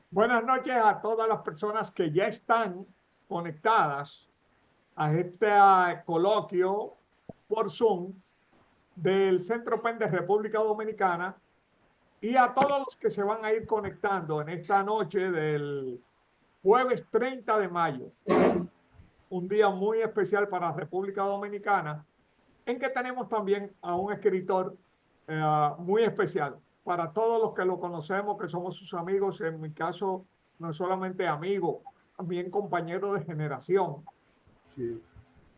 Buenas noches a todas las personas que ya están conectadas a este coloquio por Zoom del Centro PEN de República Dominicana y a todos los que se van a ir conectando en esta noche del jueves 30 de mayo, un día muy especial para República Dominicana, en que tenemos también a un escritor muy especial para todos los que lo conocemos, que somos sus amigos. En mi caso, no solamente amigo, también compañero de generación. Sí.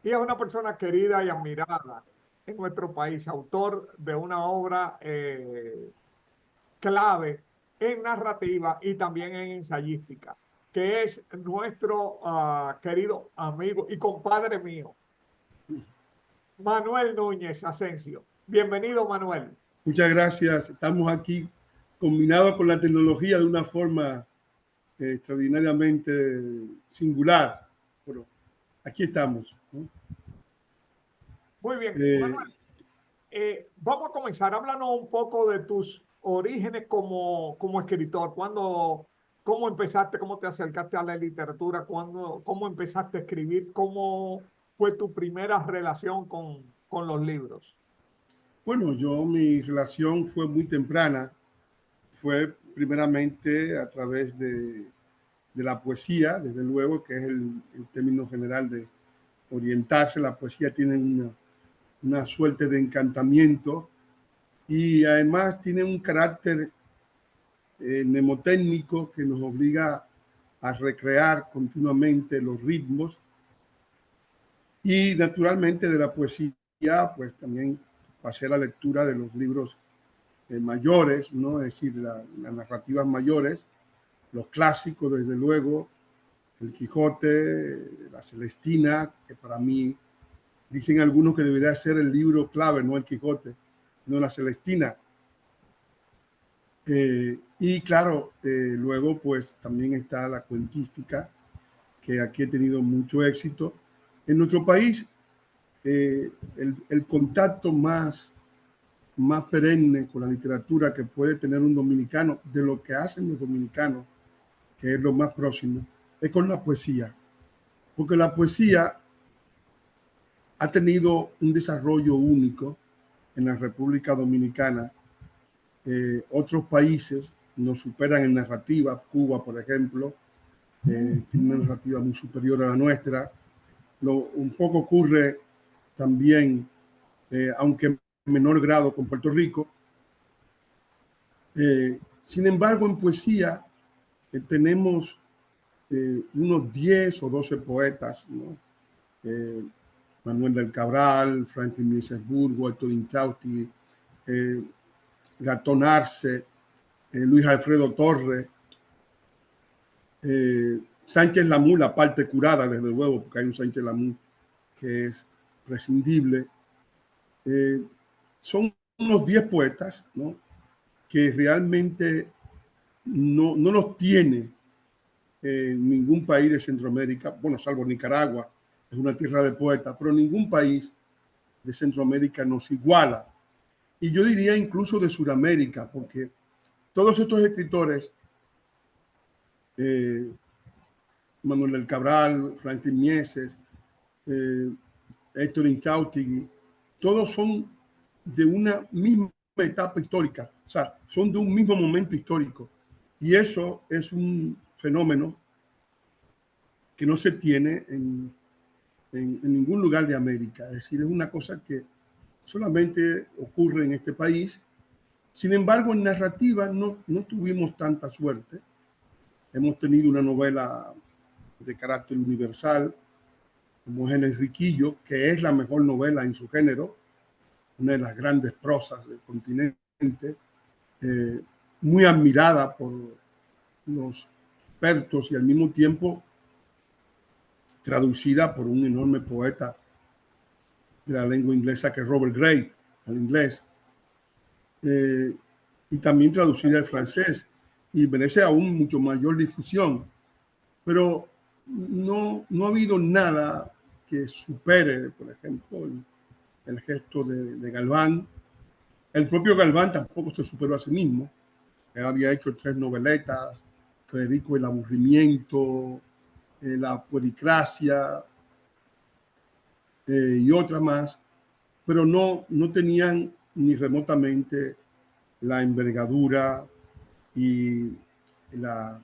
Y es una persona querida y admirada en nuestro país, autor de una obra clave en narrativa y también en ensayística, que es nuestro querido amigo y compadre mío, Manuel Núñez Asensio. Bienvenido, Manuel. Muchas gracias. Estamos aquí combinados con la tecnología de una forma extraordinariamente singular. Pero aquí estamos, ¿no? Muy bien, Eh, Manuel. Vamos a comenzar. Háblanos un poco de tus orígenes como escritor. ¿Cómo empezaste? ¿Cómo te acercaste a la literatura? ¿Cómo empezaste a escribir? ¿Cómo fue tu primera relación con los libros? bueno, mi relación fue muy temprana. Fue primeramente a través de la poesía, desde luego, que es el término general de orientarse. La poesía tiene una suerte de encantamiento y además tiene un carácter mnemotécnico que nos obliga a recrear continuamente los ritmos y naturalmente de la poesía, pues también pasé a la lectura de los libros mayores, ¿no? Es decir, las narrativas mayores, los clásicos, desde luego, el Quijote, la Celestina, que para mí dicen algunos que debería ser el libro clave, no el Quijote, no la Celestina. Y claro, luego pues también está la cuentística, que aquí he tenido mucho éxito. En nuestro país, el contacto más perenne con la literatura que puede tener un dominicano, de lo que hacen los dominicanos, que es lo más próximo, es con la poesía. Porque la poesía ha tenido un desarrollo único en la República Dominicana. Otros países nos superan en narrativa. Cuba, por ejemplo, tiene una narrativa muy superior a la nuestra. Un poco ocurre también, aunque en menor grado, con Puerto Rico. Sin embargo, en poesía tenemos unos 10 o 12 poetas, ¿no? Manuel del Cabral, Franklin Miesesburgo, Héctor Inchausti, Gatón Arce, Luis Alfredo Torres, Sánchez Lamú, la parte curada, desde luego, porque hay un Sánchez Lamú que es prescindible. Son unos 10 poetas, ¿no? Que realmente no los tiene ningún país de Centroamérica, bueno, salvo Nicaragua, es una tierra de poetas, pero ningún país de Centroamérica nos iguala. Y yo diría incluso de Sudamérica, porque todos estos escritores, Manuel del Cabral, Franklin Mieses, eh, Héctor Inchausti, todos son de una misma etapa histórica, o sea, son de un mismo momento histórico. Y eso es un fenómeno que no se tiene en ningún lugar de América. Es decir, es una cosa que solamente ocurre en este país. Sin embargo, en narrativa no tuvimos tanta suerte. Hemos tenido una novela de carácter universal, como es El Enriquillo, que es la mejor novela en su género, una de las grandes prosas del continente, eh, muy admirada por los expertos y al mismo tiempo traducida por un enorme poeta de la lengua inglesa que es Robert Gray, al inglés, y también traducida al francés, y merece aún mucho mayor difusión. Pero no ha habido nada que supere, por ejemplo, el gesto de Galván. El propio Galván tampoco se superó a sí mismo. Él había hecho 3 noveletas, Federico el aburrimiento, La puericracia y otras más, pero no tenían ni remotamente la envergadura y la,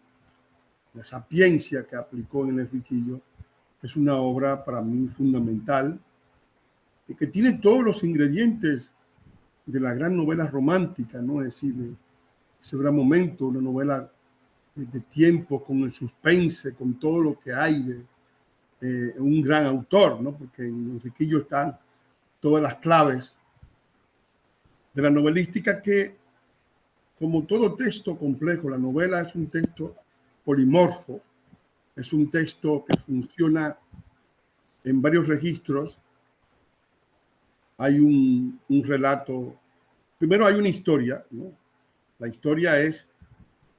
la sapiencia que aplicó en El Riquillo, que es una obra para mí fundamental y que tiene todos los ingredientes de la gran novela romántica, ¿no? Es decir, ese gran momento, una novela de tiempo, con el suspense, con todo lo que hay de un gran autor, ¿no? Porque en Enriquillo están todas las claves de la novelística que, como todo texto complejo, la novela es un texto polimorfo, es un texto que funciona en varios registros. Hay un relato, primero hay una historia, ¿no? La historia es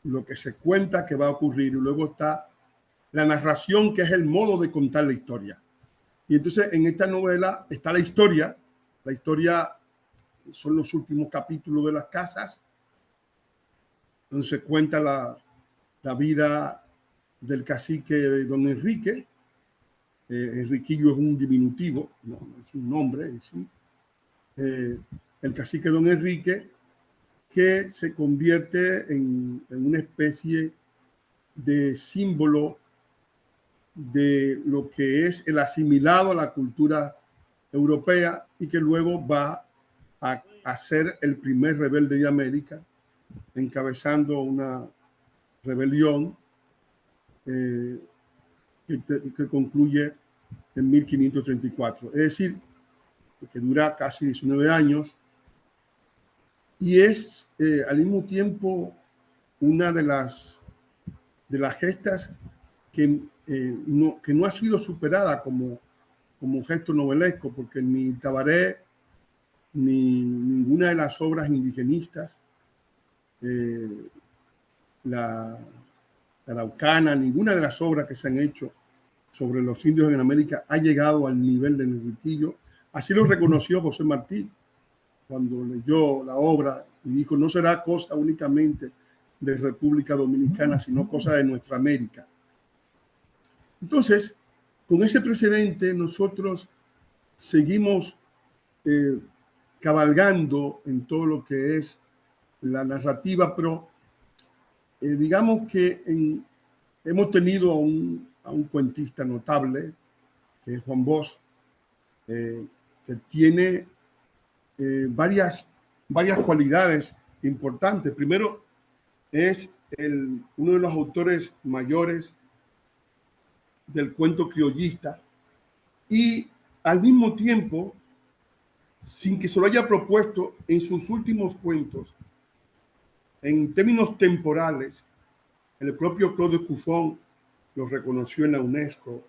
lo que se cuenta que va a ocurrir y luego está la narración, que es el modo de contar la historia. Y entonces en esta novela está la historia son los últimos capítulos de Las Casas, donde se cuenta la vida del cacique de don Enrique. Enriquillo es un diminutivo, no es un nombre en sí. El cacique don Enrique, que se convierte en una especie de símbolo de lo que es el asimilado a la cultura europea y que luego va a ser el primer rebelde de América, encabezando una rebelión que concluye en 1534. Es decir, que dura casi 19 años y es al mismo tiempo una de las gestas que no ha sido superada como un gesto novelesco, porque ni Tabaré ni ninguna de las obras indigenistas, la Araucana, ninguna de las obras que se han hecho sobre los indios en América ha llegado al nivel de Enriquillo. Así lo reconoció José Martí cuando leyó la obra y dijo: no será cosa únicamente de República Dominicana, sino cosa de nuestra América. Entonces, con ese precedente, nosotros seguimos cabalgando en todo lo que es la narrativa, pero digamos que hemos tenido a un cuentista notable, que es Juan Bosch, que tiene varias cualidades importantes. Primero, es uno de los autores mayores del cuento criollista y al mismo tiempo, sin que se lo haya propuesto, en sus últimos cuentos, en términos temporales, el propio Claude Cuffon lo reconoció en la UNESCO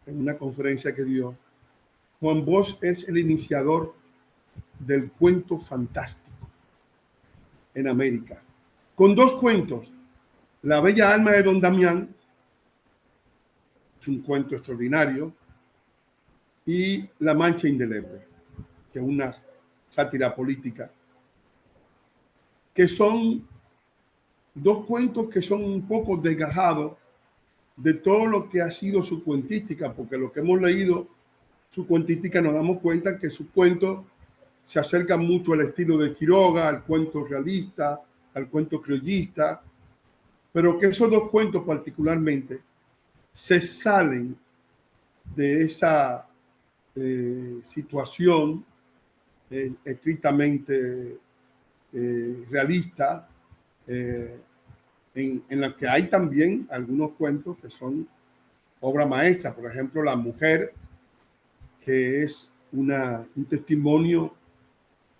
en una conferencia que dio. Juan Bosch es el iniciador del cuento fantástico en América, con 2 cuentos: La bella alma de don Damián, es un cuento extraordinario, y La mancha indeleble, que es una sátira política, que son 2 cuentos que son un poco desgajados de todo lo que ha sido su cuentística, porque lo que hemos leído, su cuentística, nos damos cuenta que sus cuentos se acercan mucho al estilo de Quiroga, al cuento realista, al cuento criollista, pero que esos 2 cuentos particularmente se salen de esa situación estrictamente realista, en la que hay también algunos cuentos que son obra maestra. Por ejemplo, La mujer, que es un testimonio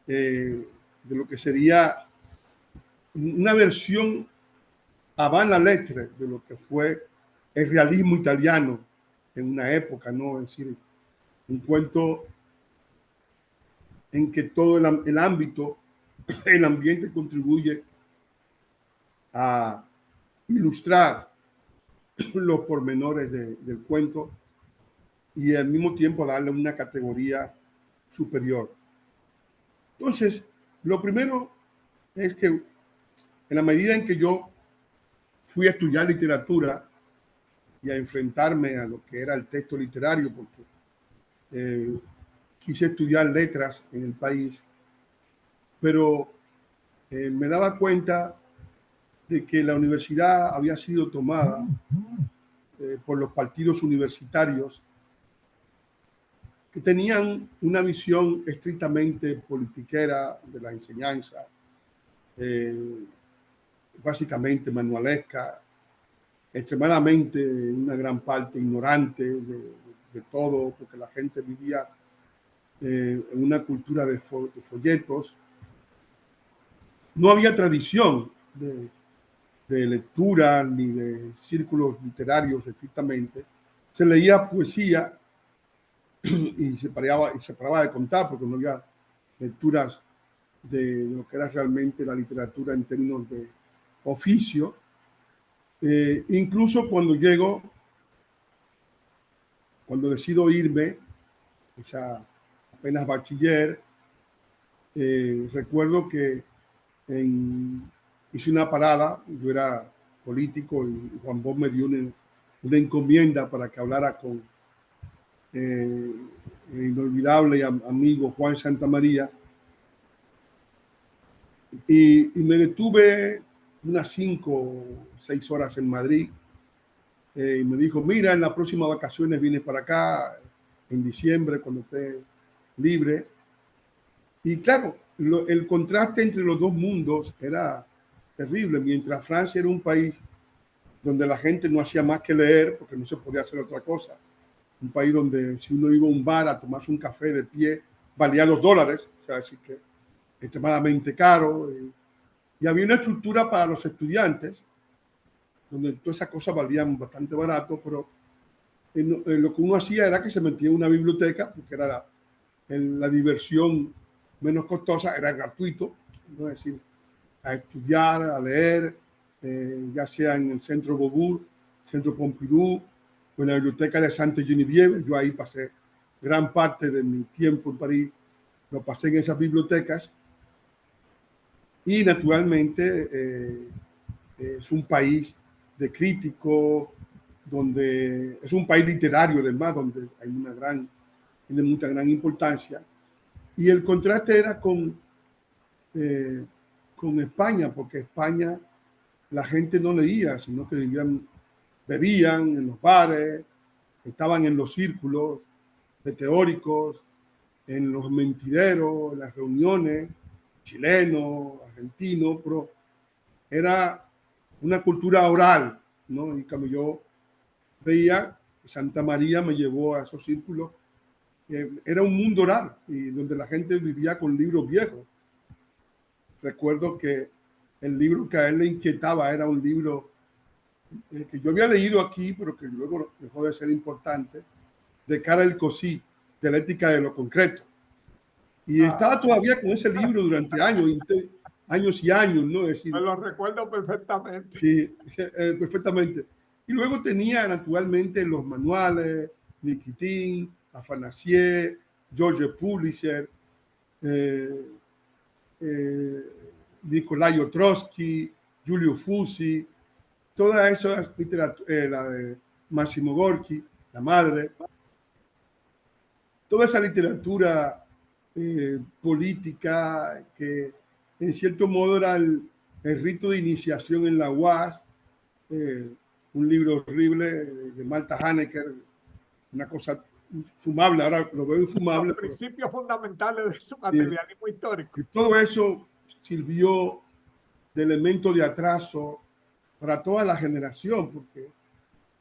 de lo que sería una versión avant la lettre de lo que fue el realismo italiano en una época, ¿no? Es decir, un cuento en que todo el ámbito, el ambiente contribuye a ilustrar los pormenores del cuento y al mismo tiempo darle una categoría superior. Entonces, lo primero es que en la medida en que yo fui a estudiar literatura y a enfrentarme a lo que era el texto literario, porque quise estudiar letras en el país, pero me daba cuenta de que la universidad había sido tomada por los partidos universitarios que tenían una visión estrictamente politiquera de la enseñanza, básicamente manualesca, extremadamente una gran parte ignorante de todo, porque la gente vivía en una cultura de folletos. No había tradición de lectura ni de círculos literarios estrictamente. Se leía poesía y se paraba de contar porque no había lecturas de lo que era realmente la literatura en términos de oficio. Incluso cuando decido irme, esa apenas bachiller, recuerdo que hice una parada, yo era político y Juan Bosch me dio una encomienda para que hablara con el inolvidable amigo Juan Santamaría, y me detuve unas 5 o 6 horas en Madrid, y me dijo, mira, en las próximas vacaciones vienes para acá, en diciembre, cuando esté libre. Y claro, el contraste entre los dos mundos era terrible. Mientras Francia era un país donde la gente no hacía más que leer, porque no se podía hacer otra cosa. Un país donde si uno iba a un bar a tomarse un café de pie, valía los dólares, o sea, así que extremadamente caro. Y había una estructura para los estudiantes, donde todas esas cosas valían bastante barato, pero lo que uno hacía era que se metía en una biblioteca, porque era la diversión menos costosa, era gratuito, ¿no? Es decir, a estudiar, a leer, ya sea en el Centro Beaubourg, Centro Pompidou, o en la biblioteca de Sainte-Geneviève. Yo ahí pasé gran parte de mi tiempo en París, lo pasé en esas bibliotecas. Y naturalmente es un país de críticos, donde es un país literario además, donde hay tiene mucha gran importancia. Y el contraste era con España, porque España la gente no leía, sino que bebían en los bares, estaban en los círculos de teóricos, en los mentideros, en las reuniones, chilenos, argentinos, pero era una cultura oral, ¿no? Y cuando yo veía, Santa María me llevó a esos círculos, era un mundo oral, y donde la gente vivía con libros viejos. Recuerdo que el libro que a él le inquietaba era un libro que yo había leído aquí, pero que luego dejó de ser importante, de Karel Cosí, de la ética de lo concreto. Y estaba todavía con ese libro durante años y años, ¿no? Es decir, me lo recuerdo perfectamente. sí, perfectamente. Y luego tenía naturalmente los manuales, Nikitin, Afanasieff, George Pulitzer, Nikolai Otrosky, Giulio Fusi, toda esa literatura, la de Massimo Gorki, La Madre, toda esa literatura política que en cierto modo era el rito de iniciación en la UAS, un libro horrible de Malta Hanecker, una cosa infumable, ahora lo veo infumable. Los principios fundamentales de su Sí, materialismo histórico. y todo eso sirvió de elemento de atraso para toda la generación, porque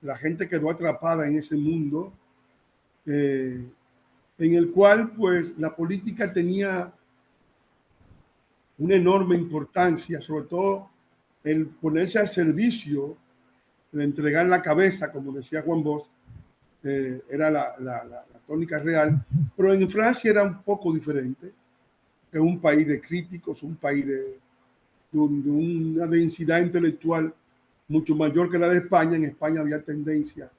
la gente quedó atrapada en ese mundo en el cual pues la política tenía una enorme importancia, sobre todo el ponerse al servicio, el entregar la cabeza, como decía Juan Bosch, era la tónica real, pero en Francia era un poco diferente. Es un país de críticos, un país de una densidad intelectual mucho mayor que la de España. En España había tendencia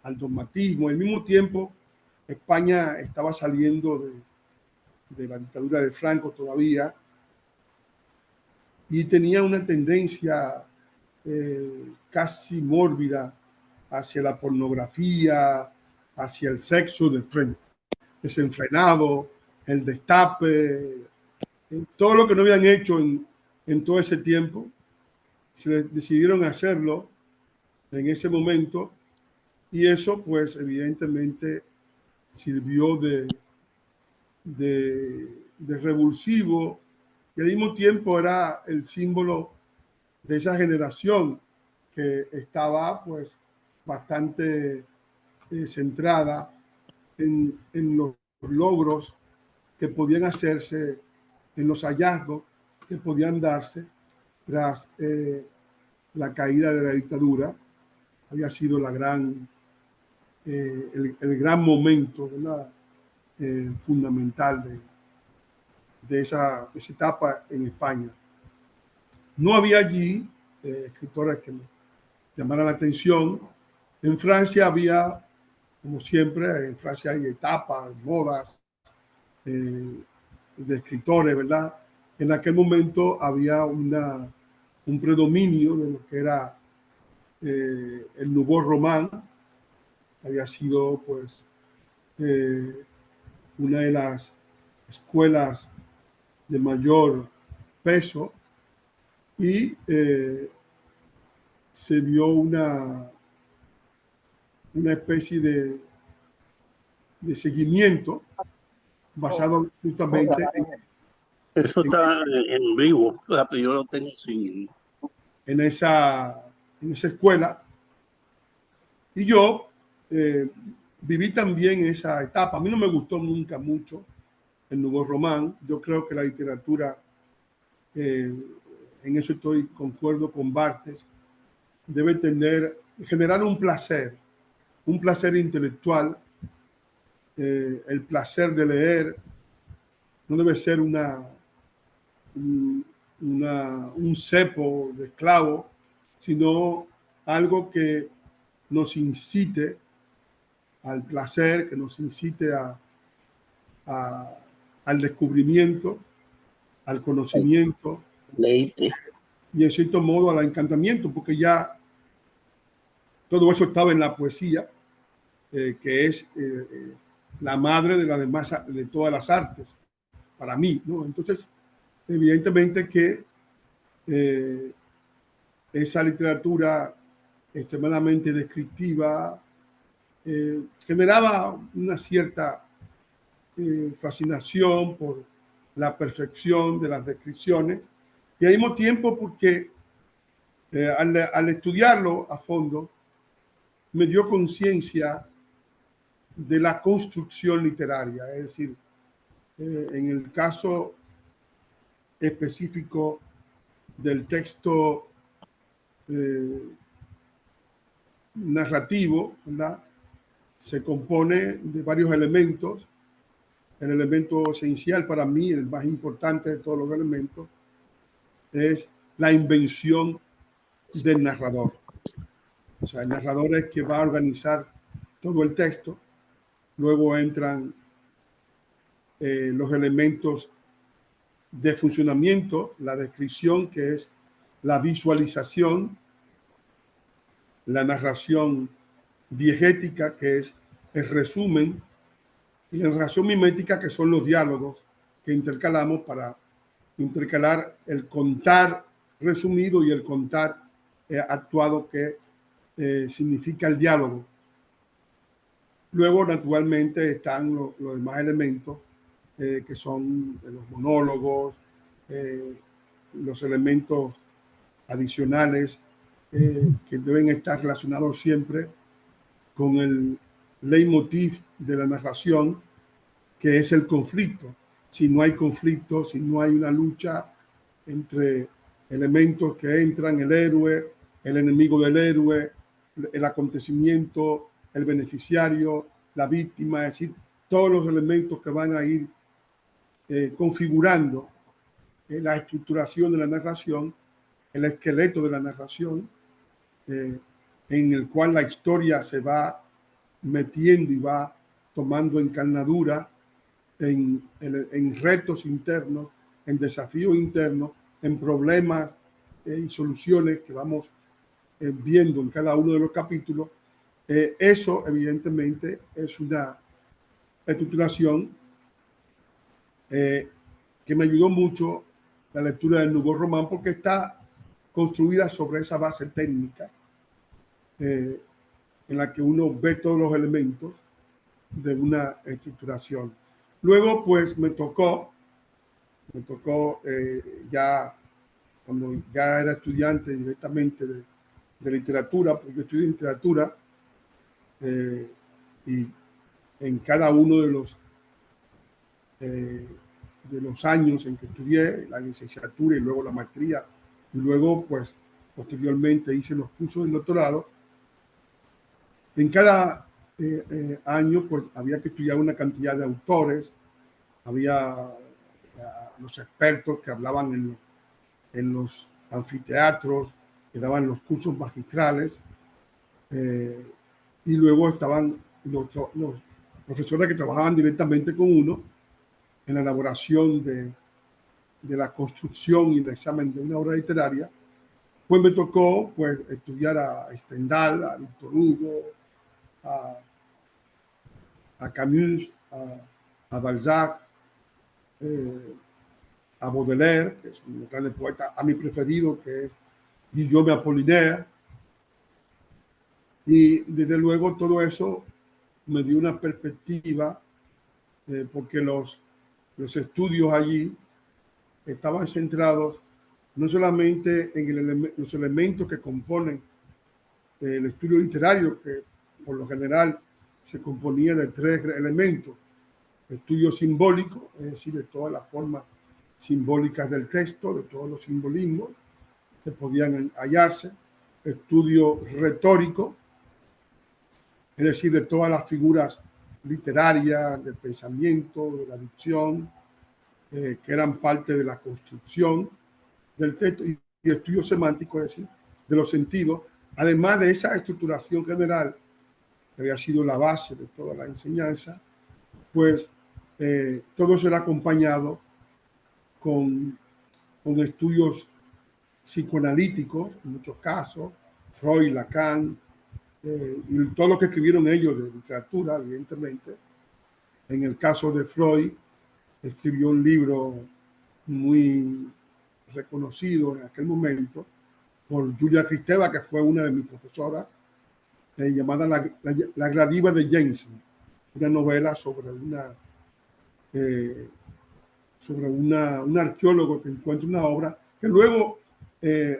al dogmatismo. Al mismo tiempo, España estaba saliendo de la dictadura de Franco todavía, y tenía una tendencia casi mórbida hacia la pornografía, hacia el sexo desenfrenado, el destape, todo lo que no habían hecho en todo ese tiempo. Decidieron hacerlo en ese momento y eso pues evidentemente sirvió de revulsivo y al mismo tiempo era el símbolo de esa generación que estaba pues bastante centrada en los logros que podían hacerse, en los hallazgos que podían darse tras la caída de la dictadura. Había sido la gran, el gran momento, ¿verdad? Fundamental de esa etapa en España. No había allí escritores que me llamaran la atención. En Francia había, como siempre, en Francia hay etapas, modas de escritores, ¿verdad? En aquel momento había un predominio de lo que era el Nouveau Roman, que había sido pues una de las escuelas de mayor peso y se dio una especie de seguimiento basado justamente Eso está en vivo, yo lo tengo sin... en esa escuela. Y yo viví también esa etapa. A mí no me gustó nunca mucho el Nouveau Roman. Yo creo que la literatura, en eso estoy concuerdo con Barthes, debe generar un placer intelectual, el placer de leer. No debe ser un cepo de esclavo, sino algo que nos incite al placer, que nos incite al descubrimiento, al conocimiento, Leite. y en cierto modo al encantamiento, porque ya todo eso estaba en la poesía, que es la madre de todas las artes, para mí, ¿no? Entonces, evidentemente que esa literatura extremadamente descriptiva generaba una cierta fascinación por la perfección de las descripciones y al mismo tiempo porque al estudiarlo a fondo me dio conciencia de la construcción literaria, es decir, en el caso específico del texto narrativo, ¿verdad? Se compone de varios elementos. El elemento esencial para mí, el más importante de todos los elementos, es la invención del narrador. O sea, el narrador es que va a organizar todo el texto. Luego entran los elementos de funcionamiento, la descripción, que es la visualización, la narración diegética, que es el resumen, y la narración mimética, que son los diálogos que intercalamos para intercalar el contar resumido y el contar actuado, que significa el diálogo. Luego, naturalmente, están los demás elementos que son los monólogos, los elementos adicionales que deben estar relacionados siempre con el leitmotiv de la narración, que es el conflicto. Si no hay conflicto, si no hay una lucha entre elementos que entran, el héroe, el enemigo del héroe, el acontecimiento, el beneficiario, la víctima, es decir, todos los elementos que van a ir configurando la estructuración de la narración, el esqueleto de la narración, en el cual la historia se va metiendo y va tomando encarnadura en retos internos, en desafíos internos, en problemas y soluciones que vamos viendo en cada uno de los capítulos. Eso evidentemente es una estructuración que me ayudó mucho la lectura del Nouveau Roman, porque está construida sobre esa base técnica en la que uno ve todos los elementos de una estructuración. Luego, pues me tocó ya cuando ya era estudiante directamente de literatura, porque yo estudié literatura, y en cada uno de los años en que estudié la licenciatura y luego la maestría, y luego pues posteriormente hice los cursos de doctorado, en cada año pues había que estudiar una cantidad de autores, había los expertos que hablaban en los anfiteatros, que daban los cursos magistrales, y luego estaban los profesores que trabajaban directamente con uno en la elaboración de la construcción y el examen de una obra literaria. Pues me tocó pues estudiar a Stendhal, a Victor Hugo, a Camus, a Balzac, a Baudelaire, que es un gran poeta, a mi preferido, que es Guillaume Apollinaire. Y desde luego todo eso me dio una perspectiva, porque los estudios allí estaban centrados no solamente en los elementos que componen el estudio literario, que por lo general se componía de 3 elementos: estudio simbólico, es decir, de todas las formas simbólicas del texto, de todos los simbolismos que podían hallarse; estudio retórico, es decir, de todas las figuras literarias, del pensamiento, de la dicción, que eran parte de la construcción del texto; y estudio semántico, es decir, de los sentidos, además de esa estructuración general que había sido la base de toda la enseñanza. Pues todo eso era acompañado con estudios psicoanalíticos, en muchos casos, Freud, Lacan, y todo lo que escribieron ellos de literatura, evidentemente. En el caso de Freud, escribió un libro muy reconocido en aquel momento por Julia Kristeva, que fue una de mis profesoras, llamada la Gradiva de Jensen, una novela sobre un arqueólogo que encuentra una obra que luego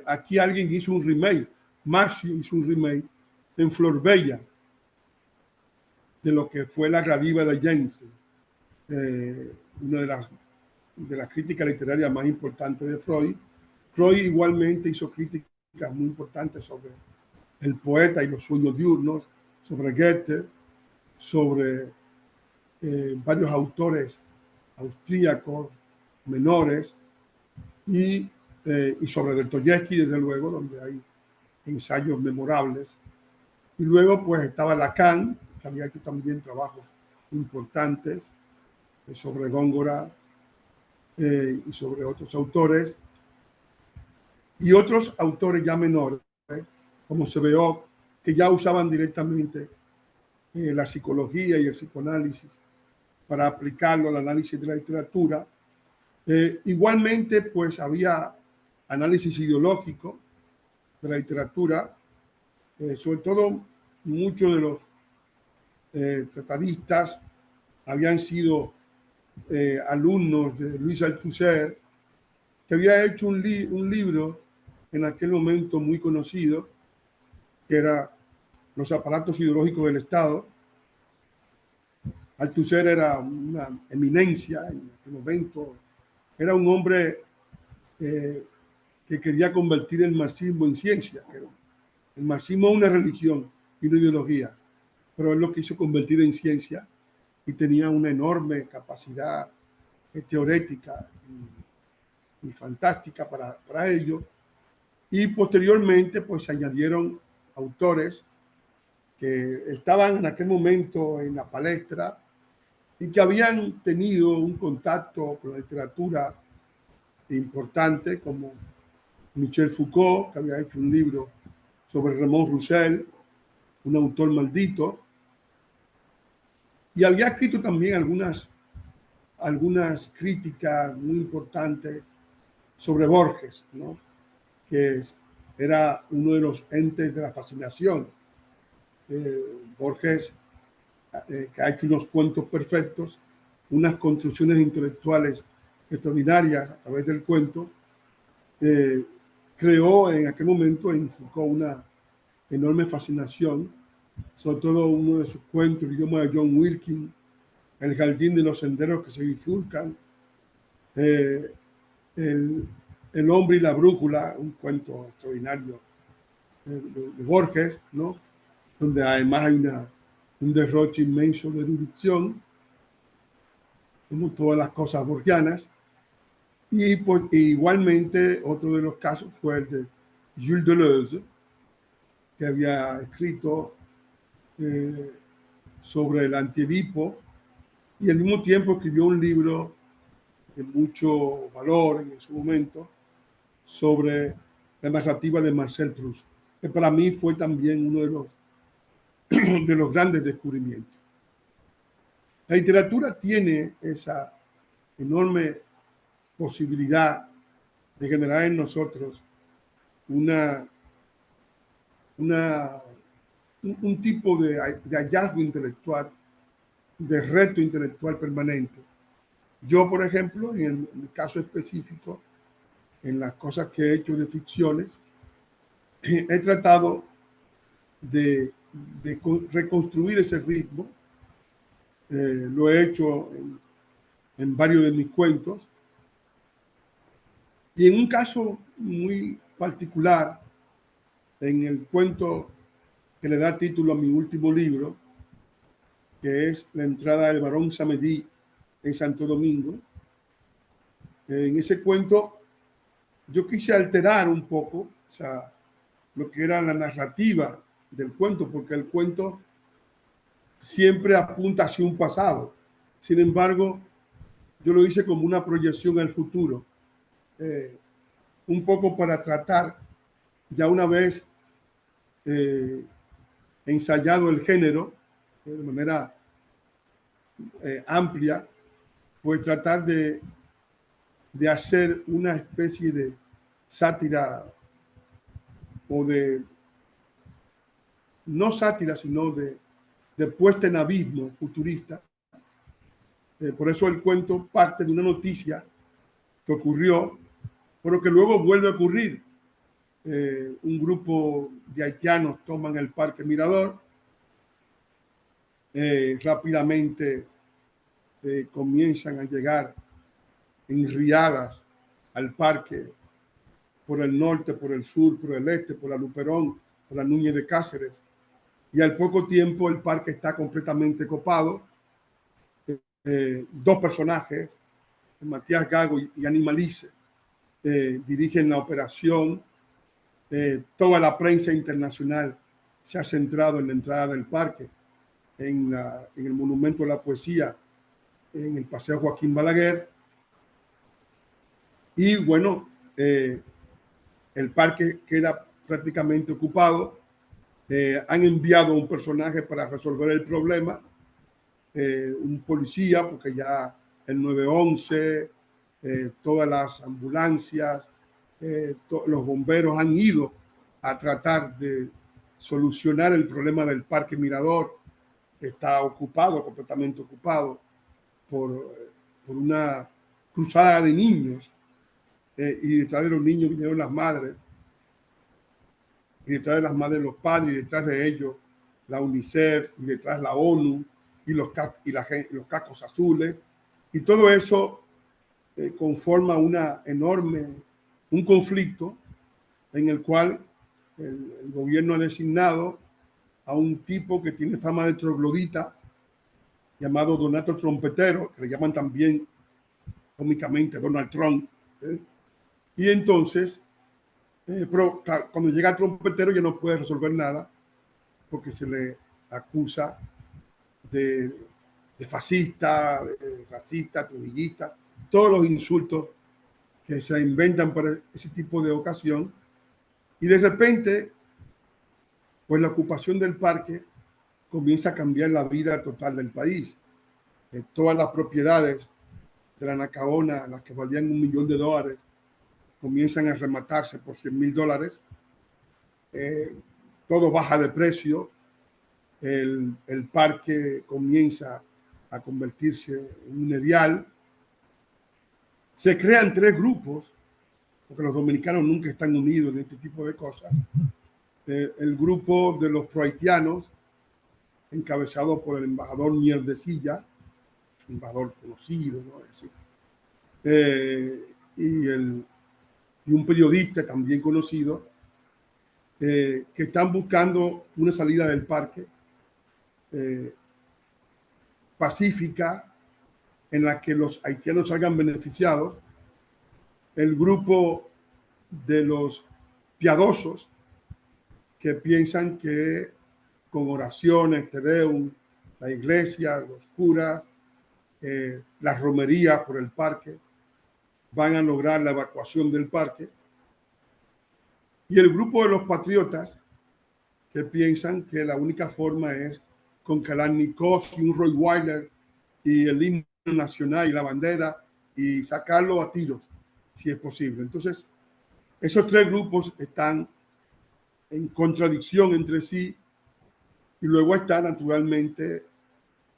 aquí alguien hizo un remake. Marcio hizo un remake en Flor Bella de lo que fue la Gradiva de Jensen, una de las críticas literarias más importantes de Freud. Freud igualmente hizo críticas muy importantes sobre el poeta y los sueños diurnos, sobre Goethe, sobre varios autores austríacos menores, y sobre Dostoyevsky, desde luego, donde hay ensayos memorables. Y luego pues estaba Lacan, que había hecho también trabajos importantes sobre Góngora, y sobre otros autores, y otros autores ya menores, como Sebeok, que ya usaban directamente la psicología y el psicoanálisis para aplicarlo al análisis de la literatura. Igualmente, pues había análisis ideológico de la literatura, sobre todo muchos de los tratadistas habían sido alumnos de Louis Althusser, que había hecho un libro en aquel momento muy conocido, que era Los aparatos ideológicos del Estado. Althusser era una eminencia en aquel momento, era un hombre que quería convertir el marxismo en ciencia. El marxismo es una religión y una ideología, pero él lo quiso convertir en ciencia, y tenía una enorme capacidad teorética y fantástica para ello. Y posteriormente pues se añadieron autores que estaban en aquel momento en la palestra y que habían tenido un contacto con la literatura importantes como Michel Foucault, que había hecho un libro sobre Raymond Roussel, un autor maldito, y había escrito también algunas críticas muy importantes sobre Borges, ¿no? Que era uno de los entes de la fascinación. Borges, que ha hecho unos cuentos perfectos, unas construcciones intelectuales extraordinarias a través del cuento, creó en aquel momento en Foucault una enorme fascinación, sobre todo uno de sus cuentos, el idioma de John Wilkins, El jardín de los senderos que se bifurcan, el hombre y la brújula, un cuento extraordinario de Borges, ¿no? Donde además hay un derroche inmenso de erudición, como todas las cosas borgianas. Y pues, igualmente otro de los casos fue el de Gilles Deleuze, que había escrito sobre el Antiedipo y al mismo tiempo escribió un libro de mucho valor en su momento sobre la narrativa de Marcel Proust, que para mí fue también uno de los grandes descubrimientos. La literatura tiene esa enorme posibilidad de generar en nosotros un tipo de hallazgo intelectual, de reto intelectual permanente. Yo, por ejemplo, en el caso específico, en las cosas que he hecho de ficciones, he tratado de reconstruir ese ritmo. Lo he hecho en varios de mis cuentos. Y en un caso muy particular, en el cuento que le da título a mi último libro, que es La entrada del barón Samedi en Santo Domingo, en ese cuento yo quise alterar un poco, o sea, lo que era la narrativa del cuento, porque el cuento siempre apunta hacia un pasado. Sin embargo, yo lo hice como una proyección al futuro, un poco para tratar, ya una vez ensayado el género de manera amplia, pues tratar de hacer una especie de sátira o de, no sátira, sino de puesta en abismo futurista. Por eso el cuento parte de una noticia que ocurrió, pero que luego vuelve a ocurrir. Un grupo de haitianos toman el Parque Mirador, rápidamente comienzan a llegar en riadas al parque por el norte, por el sur, por el este, por la Luperón, por la Núñez de Cáceres, y al poco tiempo el parque está completamente copado. Dos personajes, Matías Gago y Animalice, dirigen la operación. Toda la prensa internacional se ha centrado en la entrada del parque, en el Monumento a la Poesía, en el Paseo Joaquín Balaguer. Y bueno, el parque queda prácticamente ocupado. Han enviado un personaje para resolver el problema, un policía, porque ya el 911, todas las ambulancias, los bomberos han ido a tratar de solucionar el problema del Parque Mirador, que está ocupado, completamente ocupado por una cruzada de niños, y detrás de los niños vinieron las madres, y detrás de las madres los padres, y detrás de ellos la UNICEF, y detrás la ONU, y los cascos azules, y todo eso conforma un conflicto en el cual el gobierno ha designado a un tipo que tiene fama de troglodita, llamado Donato Trompetero, que le llaman también cómicamente Donald Trump. Y entonces, pero cuando llega el trompetero ya no puede resolver nada, porque se le acusa de fascista, de racista, trujillista, todos los insultos que se inventan para ese tipo de ocasión, y de repente, pues la ocupación del parque comienza a cambiar la vida total del país. Todas las propiedades de la Nacaona, las que valían $1 millón, comienzan a rematarse por $100,000. Todo baja de precio, el parque comienza a convertirse en un ideal. Se crean 3 grupos, porque los dominicanos nunca están unidos en este tipo de cosas. El grupo de los prohaitianos, encabezado por el embajador Mierdecilla, un embajador conocido, ¿no? Y un periodista también conocido, que están buscando una salida del parque pacífica, en la que los haitianos salgan beneficiados. El grupo de los piadosos, que piensan que con oraciones, te deum, la iglesia, los curas, las romerías por el parque, van a lograr la evacuación del parque. Y el grupo de los patriotas, que piensan que la única forma es con Kalashnikov y un Rottweiler y el himno nacional y la bandera y sacarlo a tiros, si es posible. Entonces, esos 3 grupos están en contradicción entre sí, y luego está naturalmente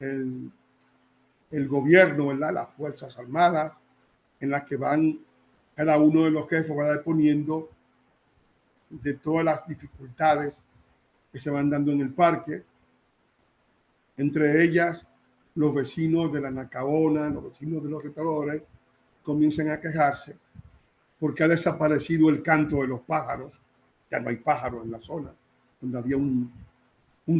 el gobierno, ¿verdad? Las Fuerzas Armadas, en las que van, cada uno de los jefes va exponiendo de todas las dificultades que se van dando en el parque, entre ellas los vecinos de la Nacaona, los vecinos de los restauradores, comienzan a quejarse porque ha desaparecido el canto de los pájaros. Ya no hay pájaros en la zona, donde había un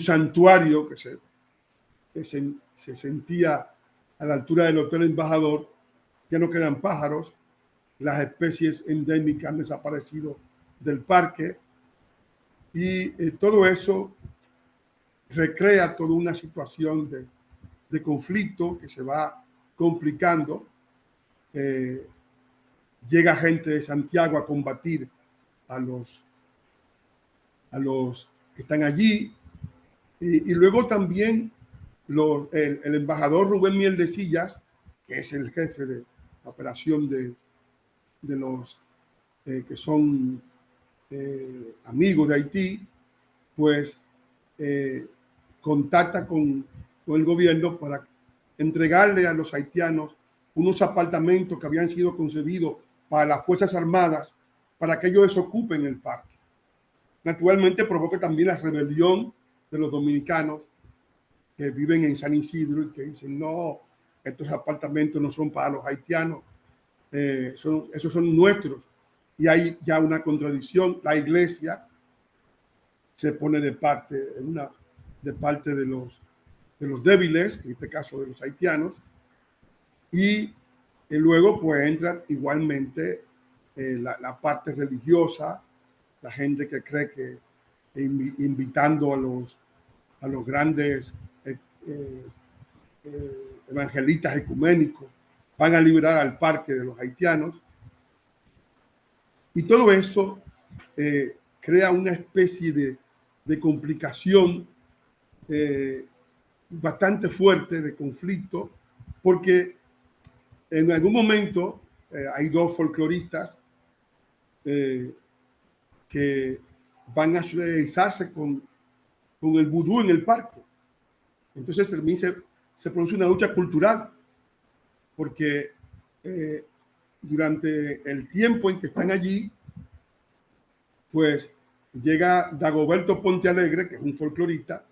santuario que se sentía a la altura del Hotel Embajador. Ya no quedan pájaros, las especies endémicas han desaparecido del parque, y todo eso recrea toda una situación de conflicto que se va complicando. Llega gente de Santiago a combatir a los que están allí, y luego también el embajador Rubén Mierdecillas, que es el jefe de la operación de los que son amigos de Haití, pues contacta con el gobierno para entregarle a los haitianos unos apartamentos que habían sido concebidos para las Fuerzas Armadas, para que ellos desocupen el parque. Naturalmente provoca también la rebelión de los dominicanos que viven en San Isidro y que dicen: no, estos apartamentos no son para los haitianos, esos son nuestros. Y hay ya una contradicción. La iglesia se pone de parte de los débiles, en este caso de los haitianos, y luego pues entra igualmente la parte religiosa, la gente que cree que invitando a los grandes evangelistas ecuménicos van a liberar al parque de los haitianos. Y todo eso crea una especie de complicación bastante fuerte, de conflicto, porque en algún momento hay 2 folcloristas que van a solidarizarse con el vudú en el parque. Entonces también se produce una lucha cultural, porque durante el tiempo en que están allí, pues llega Dagoberto Ponte Alegre, que es un folclorista,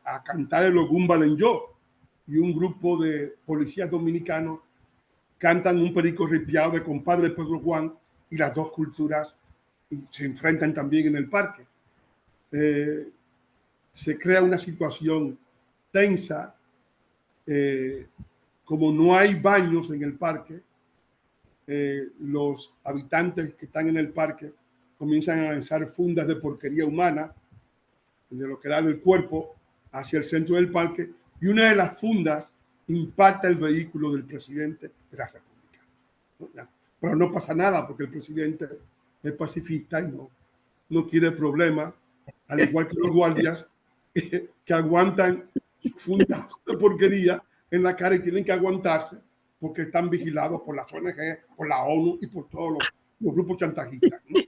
a cantar el Ogún Balenyo, y un grupo de policías dominicanos cantan un perico ripiado de Compadre Pedro Juan, y las 2 culturas se enfrentan también en el parque. Se crea una situación tensa. Como no hay baños en el parque, los habitantes que están en el parque comienzan a lanzar fundas de porquería humana, de lo que da del cuerpo, hacia el centro del parque, y una de las fundas impacta el vehículo del presidente de la República. pero no pasa nada porque el presidente es pacifista y no quiere problemas, al igual que los guardias que aguantan sus fundas de porquería en la cara y tienen que aguantarse porque están vigilados por las ONG, por la ONU y por todos los grupos chantajistas, ¿no?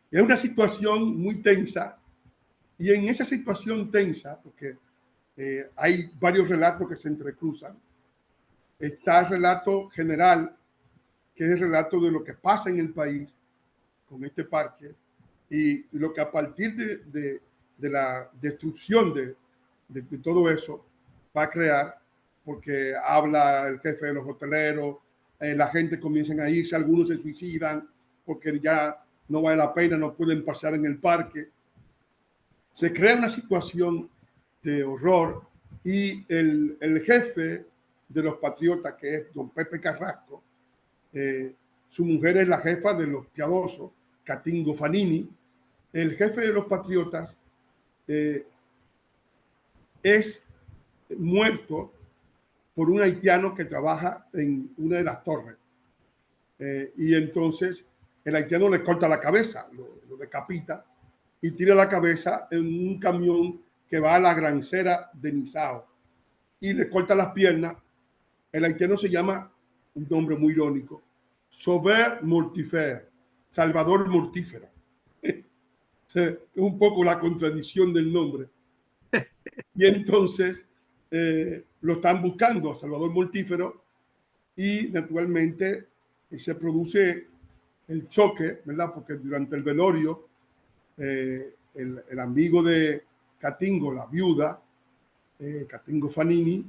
Es una situación muy tensa y en esa situación tensa, porque hay varios relatos que se entrecruzan, está el relato general, que es el relato de lo que pasa en el país con este parque y lo que a partir de la destrucción de todo eso va a crear, porque habla el jefe de los hoteleros, la gente comienza a irse, algunos se suicidan porque ya no vale la pena, no pueden pasar en el parque. Se crea una situación de horror y el jefe de los patriotas, que es don Pepe Carrasco, su mujer es la jefa de los piadosos, Catingo Fanini. El jefe de los patriotas es muerto por un haitiano que trabaja en una de las torres. Y entonces el haitiano le corta la cabeza, lo decapita y tira la cabeza en un camión que va a la grancera de Nizao y le corta las piernas. El haitiano se llama, un nombre muy irónico, Sauveur Mortifère, Salvador Mortífero. Es un poco la contradicción del nombre. Y entonces lo están buscando a Salvador Mortífero y naturalmente se produce el choque, ¿verdad? Porque durante el velorio el amigo de Catingo, la viuda, Catingo Fanini,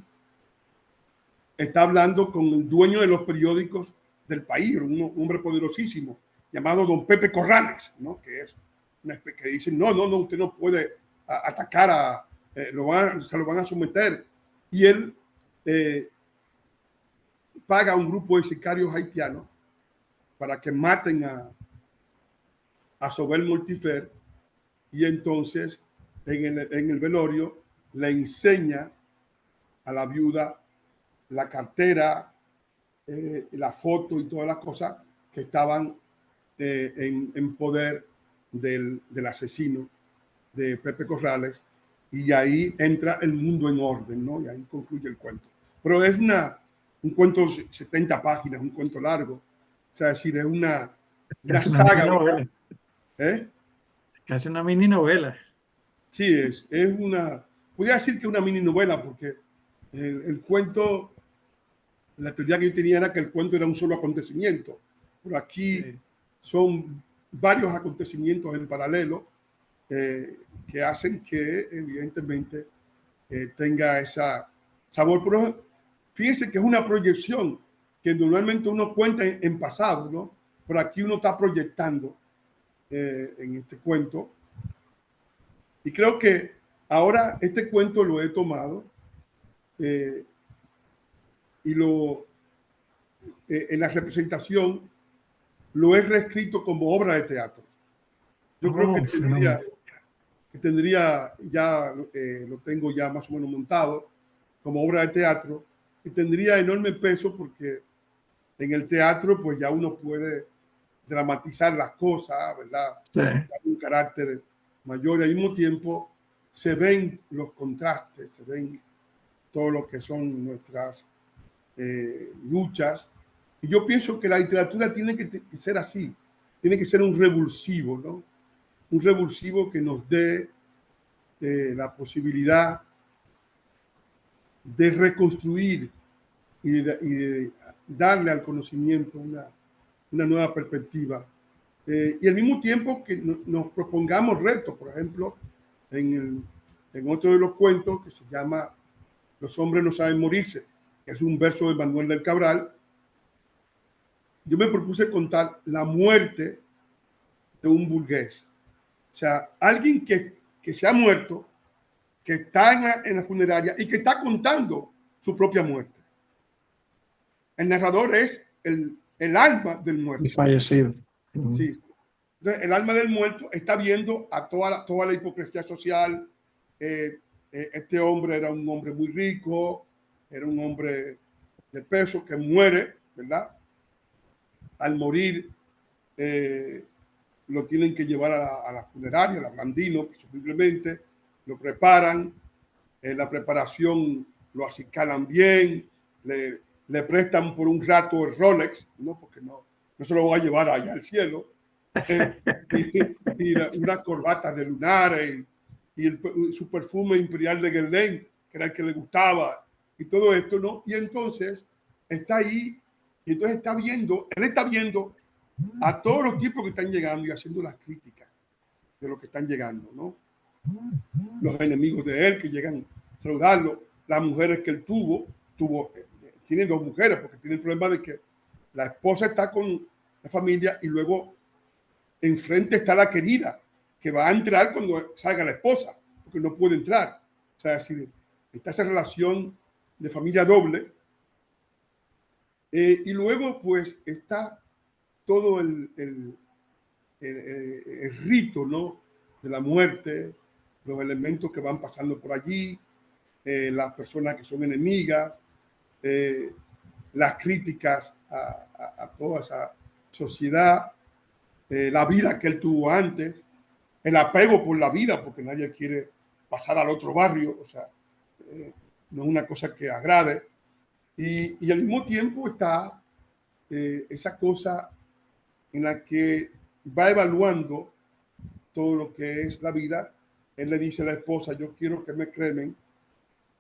está hablando con el dueño de los periódicos del país, un hombre poderosísimo, llamado don Pepe Corrales, ¿no? Que es que dicen, no, usted no puede atacar se lo van a someter. Y él paga a un grupo de sicarios haitianos para que maten a Sobel Mortifer, y entonces en el velorio le enseña a la viuda la cartera, la foto y todas las cosas que estaban en poder del asesino de Pepe Corrales, y ahí entra el mundo en orden, ¿no? Y ahí concluye el cuento. Pero es un cuento de 70 páginas, un cuento largo. O sea, es decir, es una saga. ¿Eh? Casi una mini novela. Sí, es una, podría decir que una mini novela, porque el cuento, la teoría que yo tenía era que el cuento era un solo acontecimiento, pero aquí son varios acontecimientos en paralelo que hacen que evidentemente tenga esa sabor. Pero fíjense que es una proyección que normalmente uno cuenta en pasado, ¿no? Pero aquí uno está proyectando en este cuento. Y creo que ahora este cuento lo he tomado y en la representación lo he reescrito como obra de teatro. Yo creo que tendría ya, lo tengo ya más o menos montado como obra de teatro, y tendría enorme peso porque en el teatro pues ya uno puede dramatizar las cosas, ¿verdad? Sí. Un carácter mayor, y al mismo tiempo se ven los contrastes, se ven todo lo que son nuestras luchas. Y yo pienso que la literatura tiene que ser así, tiene que ser un revulsivo, ¿no? Un revulsivo que nos dé la posibilidad de reconstruir y de darle al conocimiento una nueva perspectiva. Y al mismo tiempo que nos propongamos retos, por ejemplo, en otro de los cuentos que se llama Los hombres no saben morirse, que es un verso de Manuel del Cabral, yo me propuse contar la muerte de un burgués. O sea, alguien que se ha muerto, que está en la funeraria y que está contando su propia muerte. El narrador es el alma del muerto. El fallecido. Sí. Entonces, el alma del muerto está viendo a toda la hipocresía social. Este hombre era un hombre muy rico, era un hombre de peso que muere, ¿verdad? al morir lo tienen que llevar a la funeraria, a la Blandino, presumiblemente, lo preparan, la preparación lo acicalan bien, le prestan por un rato el Rolex, ¿no? Porque no se lo va a llevar allá al cielo, unas corbatas de lunares su perfume imperial de Guerlain, que era el que le gustaba, y todo esto, ¿no? Y entonces está ahí, y entonces él está viendo a todos los tipos que están llegando y haciendo las críticas de lo que están llegando, ¿no? Los enemigos de él que llegan a saludarlo, las mujeres que él tiene 2 mujeres, porque tiene el problema de que la esposa está con la familia y luego enfrente está la querida, que va a entrar cuando salga la esposa, porque no puede entrar. O sea, si está esa relación de familia doble. Y luego, pues, está todo el rito, ¿no? De la muerte, los elementos que van pasando por allí, las personas que son enemigas, las críticas a toda esa sociedad, la vida que él tuvo antes, el apego por la vida, porque nadie quiere pasar al otro barrio, o sea, no es una cosa que agrade. Y al mismo tiempo está esa cosa en la que va evaluando todo lo que es la vida. Él le dice a la esposa, yo quiero que me cremen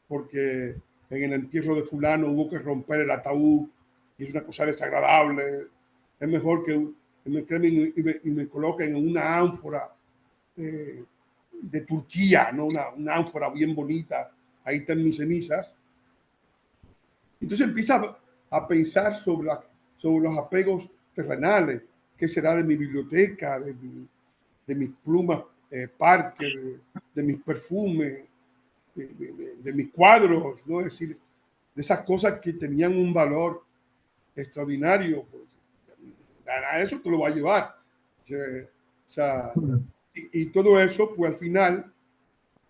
porque en el entierro de fulano hubo que romper el ataúd y es una cosa desagradable. Es mejor que me cremen y me coloquen en una ánfora de Turquía, ¿no? Una ánfora bien bonita. Ahí están mis cenizas. Entonces empieza a pensar sobre los apegos terrenales. ¿Qué será de mi biblioteca, de mis plumas Parker, de mis perfumes, de mis cuadros? ¿No? Es decir, de esas cosas que tenían un valor extraordinario. Pues, a eso te lo va a llevar. O sea, y todo eso, pues al final,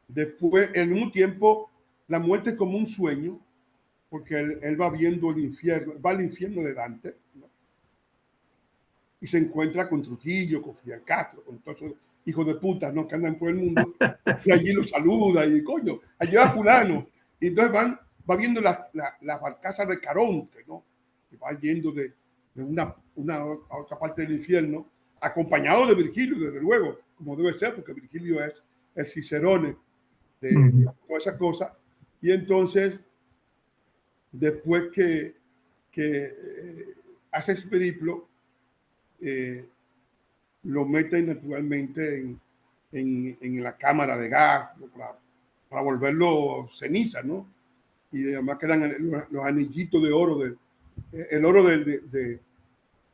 después, en un tiempo, la muerte es como un sueño, porque él va viendo el infierno, va al infierno de Dante, ¿no? Y se encuentra con Trujillo, con Fidel Castro, con todos esos hijos de puta, ¿no? Que andan por el mundo, y allí lo saluda, y coño, allí va fulano. Y entonces va viendo las barcazas de Caronte, ¿no? Que va yendo de una a otra parte del infierno, acompañado de Virgilio, desde luego, como debe ser, porque Virgilio es el Cicerone de toda esa cosa. Y entonces, después que hace ese periplo, lo meten naturalmente en la cámara de gas, ¿no? para volverlo ceniza, ¿no? Y además quedan los anillitos de oro, el oro de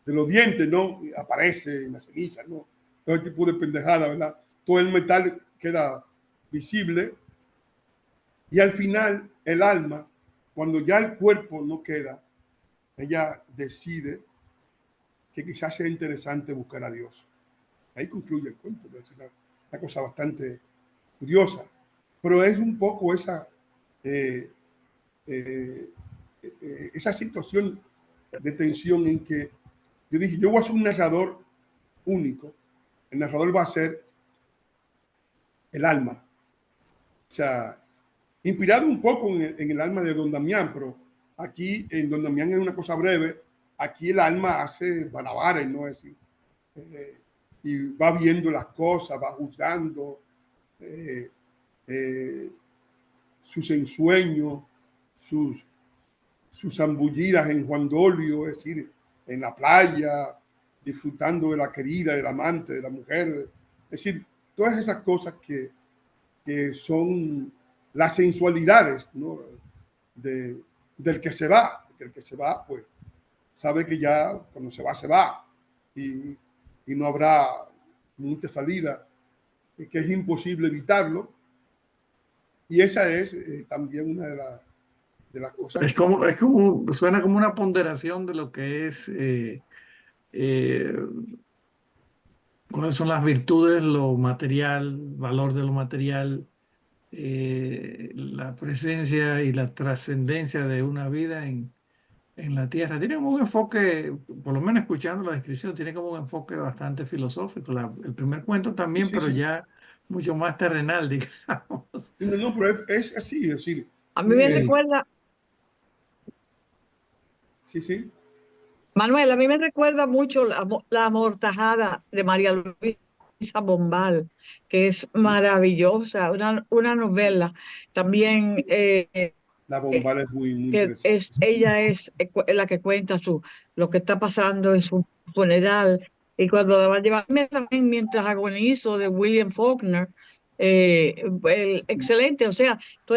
los dientes, ¿no? Y aparece en la ceniza, ¿no? Todo el tipo de pendejada, ¿verdad? Todo el metal queda visible. Y al final, el alma, cuando ya el cuerpo no queda, ella decide que quizás sea interesante buscar a Dios. Ahí concluye el cuento. Es una cosa bastante curiosa. Pero es un poco esa situación de tensión en que yo dije, yo voy a ser un narrador único. El narrador va a ser el alma. O sea, inspirado un poco en el alma de Don Damián, pero aquí en Don Damián es una cosa breve. Aquí el alma hace balabares, ¿no? Es decir, y va viendo las cosas, va juzgando sus ensueños, sus zambullidas en Juan Dolio, es decir, en la playa, disfrutando de la querida, del amante, de la mujer. Es decir, todas esas cosas que son las sensualidades, ¿no? del que se va. El que se va, pues, sabe que ya cuando se va. Y no habrá mucha salida, que es imposible evitarlo. Y esa es también una de las cosas. Suena como una ponderación de lo que es, eh, cuáles son las virtudes, lo material, valor de lo material, la presencia y la trascendencia de una vida en en la Tierra. Tiene como un enfoque, por lo menos escuchando la descripción, tiene como un enfoque bastante filosófico. El primer cuento Sí, también, sí, pero sí. ya mucho más terrenal, digamos. No, no, pero es así, es decir, A mí me eh, Sí, recuerda, sí, sí. Manuel, a mí me recuerda mucho la amortajada de María Luisa Bombal, que es maravillosa, una novela también La bombala es muy, muy que interesante. ella es la que cuenta lo que está pasando en su funeral y cuando la va a llevar también mientras agonizo de William Faulkner. Excelente, o sea, tú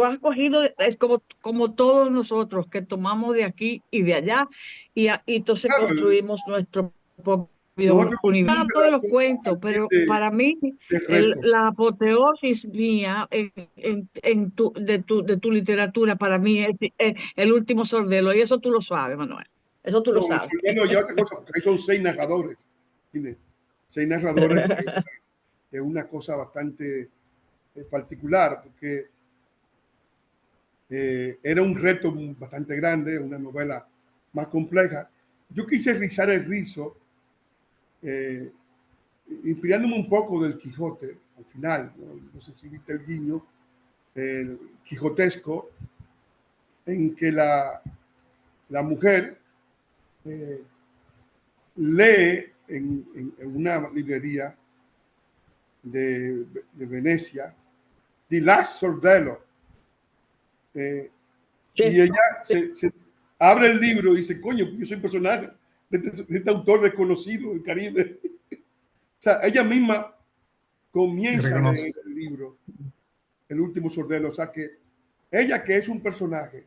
has cogido, es como todos nosotros que tomamos de aquí y de allá y entonces Claro, construimos nuestro propio nosotros universo. construimos un Hablo de los relato a cuentos, partir pero para mí de retos. la apoteosis mía de tu literatura para mí es El último sordelo, y eso tú lo sabes, Manuel. Eso tú lo No, el sabes. Soldado lleva otra cosa, porque ahí son 6 narradores. Tiene 6 narradores, que es una cosa bastante particular, porque era un reto bastante grande, una novela más compleja. Yo quise rizar el rizo, eh, inspirándome un poco del Quijote al final, no sé si viste el guiño, el quijotesco, en que la mujer eh, lee en una librería de Venecia, Di Last Sordello, y Sí, ella se abre el libro y dice, coño, yo soy personaje de este autor reconocido del Caribe. O sea, ella misma y comienza a reconoce. leer el libro, El último Sordello, o sea que ella que es un personaje,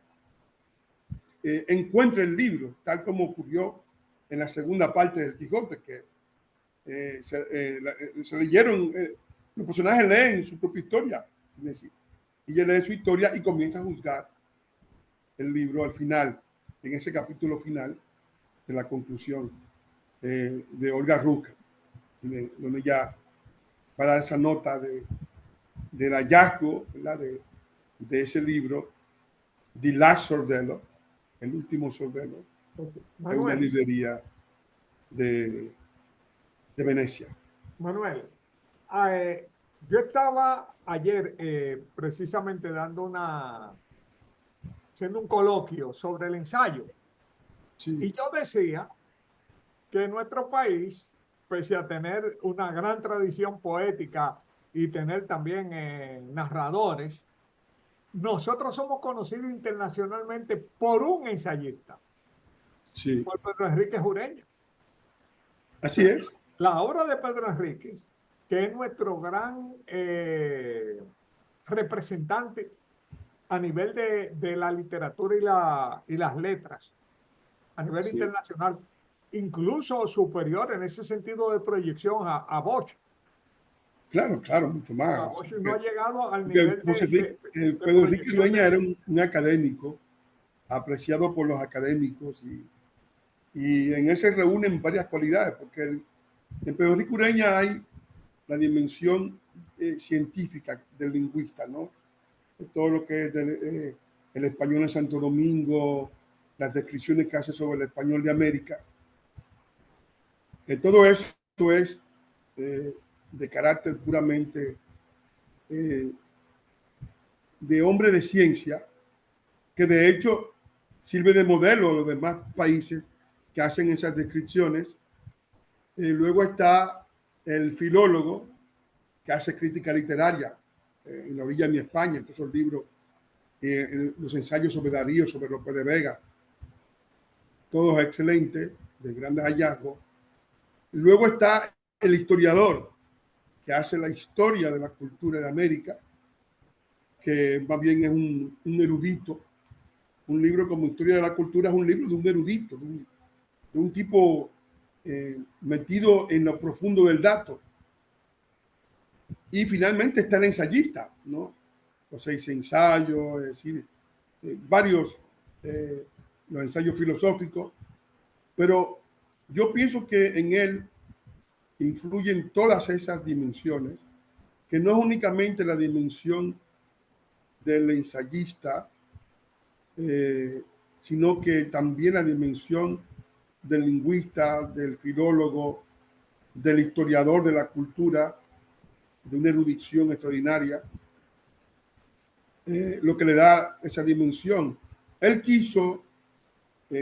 encuentra el libro, tal como ocurrió en la segunda parte del Quijote, que se leyeron, los personajes leen su propia historia, y ella lee su historia y comienza a juzgar el libro al final, en ese capítulo final de la conclusión de Olga Ruck, donde ya va a dar esa nota del hallazgo, ¿verdad? De ese libro, The Last Sordello, el último Sordello, en una Manuel, librería de, de Venecia. Manuel, yo estaba ayer precisamente haciendo un coloquio sobre el ensayo Sí, y yo decía que nuestro país, pese a tener una gran tradición poética y tener también narradores, nosotros somos conocidos internacionalmente por un ensayista, sí, por Pedro Enrique Ureña. así es. La obra de Pedro Enríquez, que es nuestro gran representante a nivel de la literatura y las letras, a nivel Sí. internacional, incluso superior en ese sentido de proyección a Bosch. Claro, claro, mucho A más. Bosch no ha llegado al Porque nivel de, de Pedro Enrique proyección Dueña de... era un académico, apreciado por los académicos, y en él se reúnen varias cualidades, porque en Pedro Enrique Ureña hay la dimensión científica del lingüista, ¿no? De todo lo que es el español en Santo Domingo, las descripciones que hace sobre el español de América. Todo eso es eh, de carácter puramente eh, de hombre de ciencia, que de hecho sirve de modelo a los demás países que hacen esas descripciones. Luego está el filólogo que hace crítica literaria, en la orilla de mi España, entonces los libros, los ensayos sobre Darío, sobre Lope de Vega, todos excelentes, de grandes hallazgos. Luego está el historiador, que hace la historia de la cultura de América, que más bien es un erudito. Un libro como Historia de la Cultura es un libro de un erudito, de un tipo metido en lo profundo del dato. Y finalmente está el ensayista, ¿no? Los 6 ensayos, es decir, varios, los ensayos filosóficos, pero yo pienso que en él influyen todas esas dimensiones, que no es únicamente la dimensión del ensayista, eh, sino que también la dimensión del lingüista, del filólogo, del historiador de la cultura, de una erudición extraordinaria, lo que le da esa dimensión. Él quiso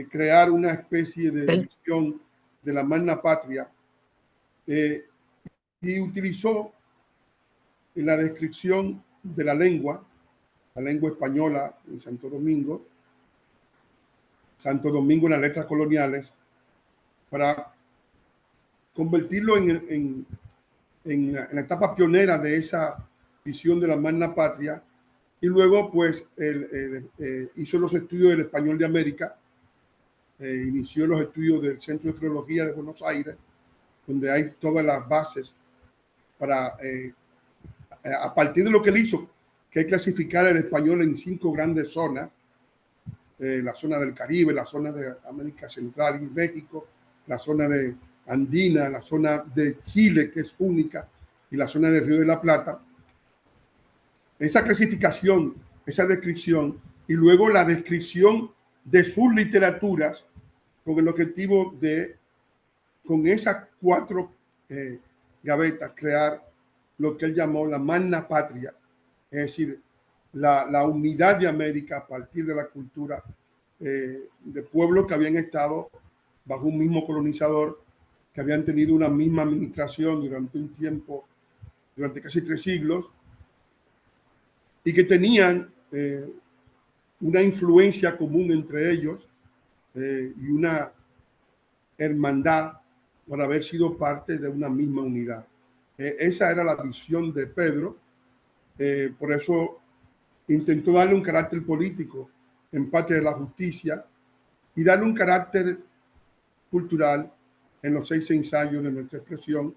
crear una especie de visión de la magna patria y utilizó en la descripción de la lengua española en Santo Domingo en las letras coloniales, para convertirlo en la etapa pionera de esa visión de la magna patria, y luego pues hizo los estudios del español de América, inició los estudios del Centro de Filología de Buenos Aires, donde hay todas las bases para, a partir de lo que él hizo, que es clasificar el español en 5 grandes zonas: la zona del Caribe, la zona de América Central y México, la zona de Andina, la zona de Chile, que es única, y la zona del Río de la Plata. Esa clasificación, esa descripción, y luego la descripción de sus literaturas, con el objetivo de, con esas 4 gavetas, crear lo que él llamó la magna patria, es decir, la unidad de América a partir de la cultura de pueblos que habían estado bajo un mismo colonizador, que habían tenido una misma administración durante un tiempo, durante casi 3 siglos, y que tenían una influencia común entre ellos y una hermandad por haber sido parte de una misma unidad. Esa era la visión de Pedro. Por eso intentó darle un carácter político en Patria de la Justicia y darle un carácter cultural en los 6 ensayos de nuestra expresión,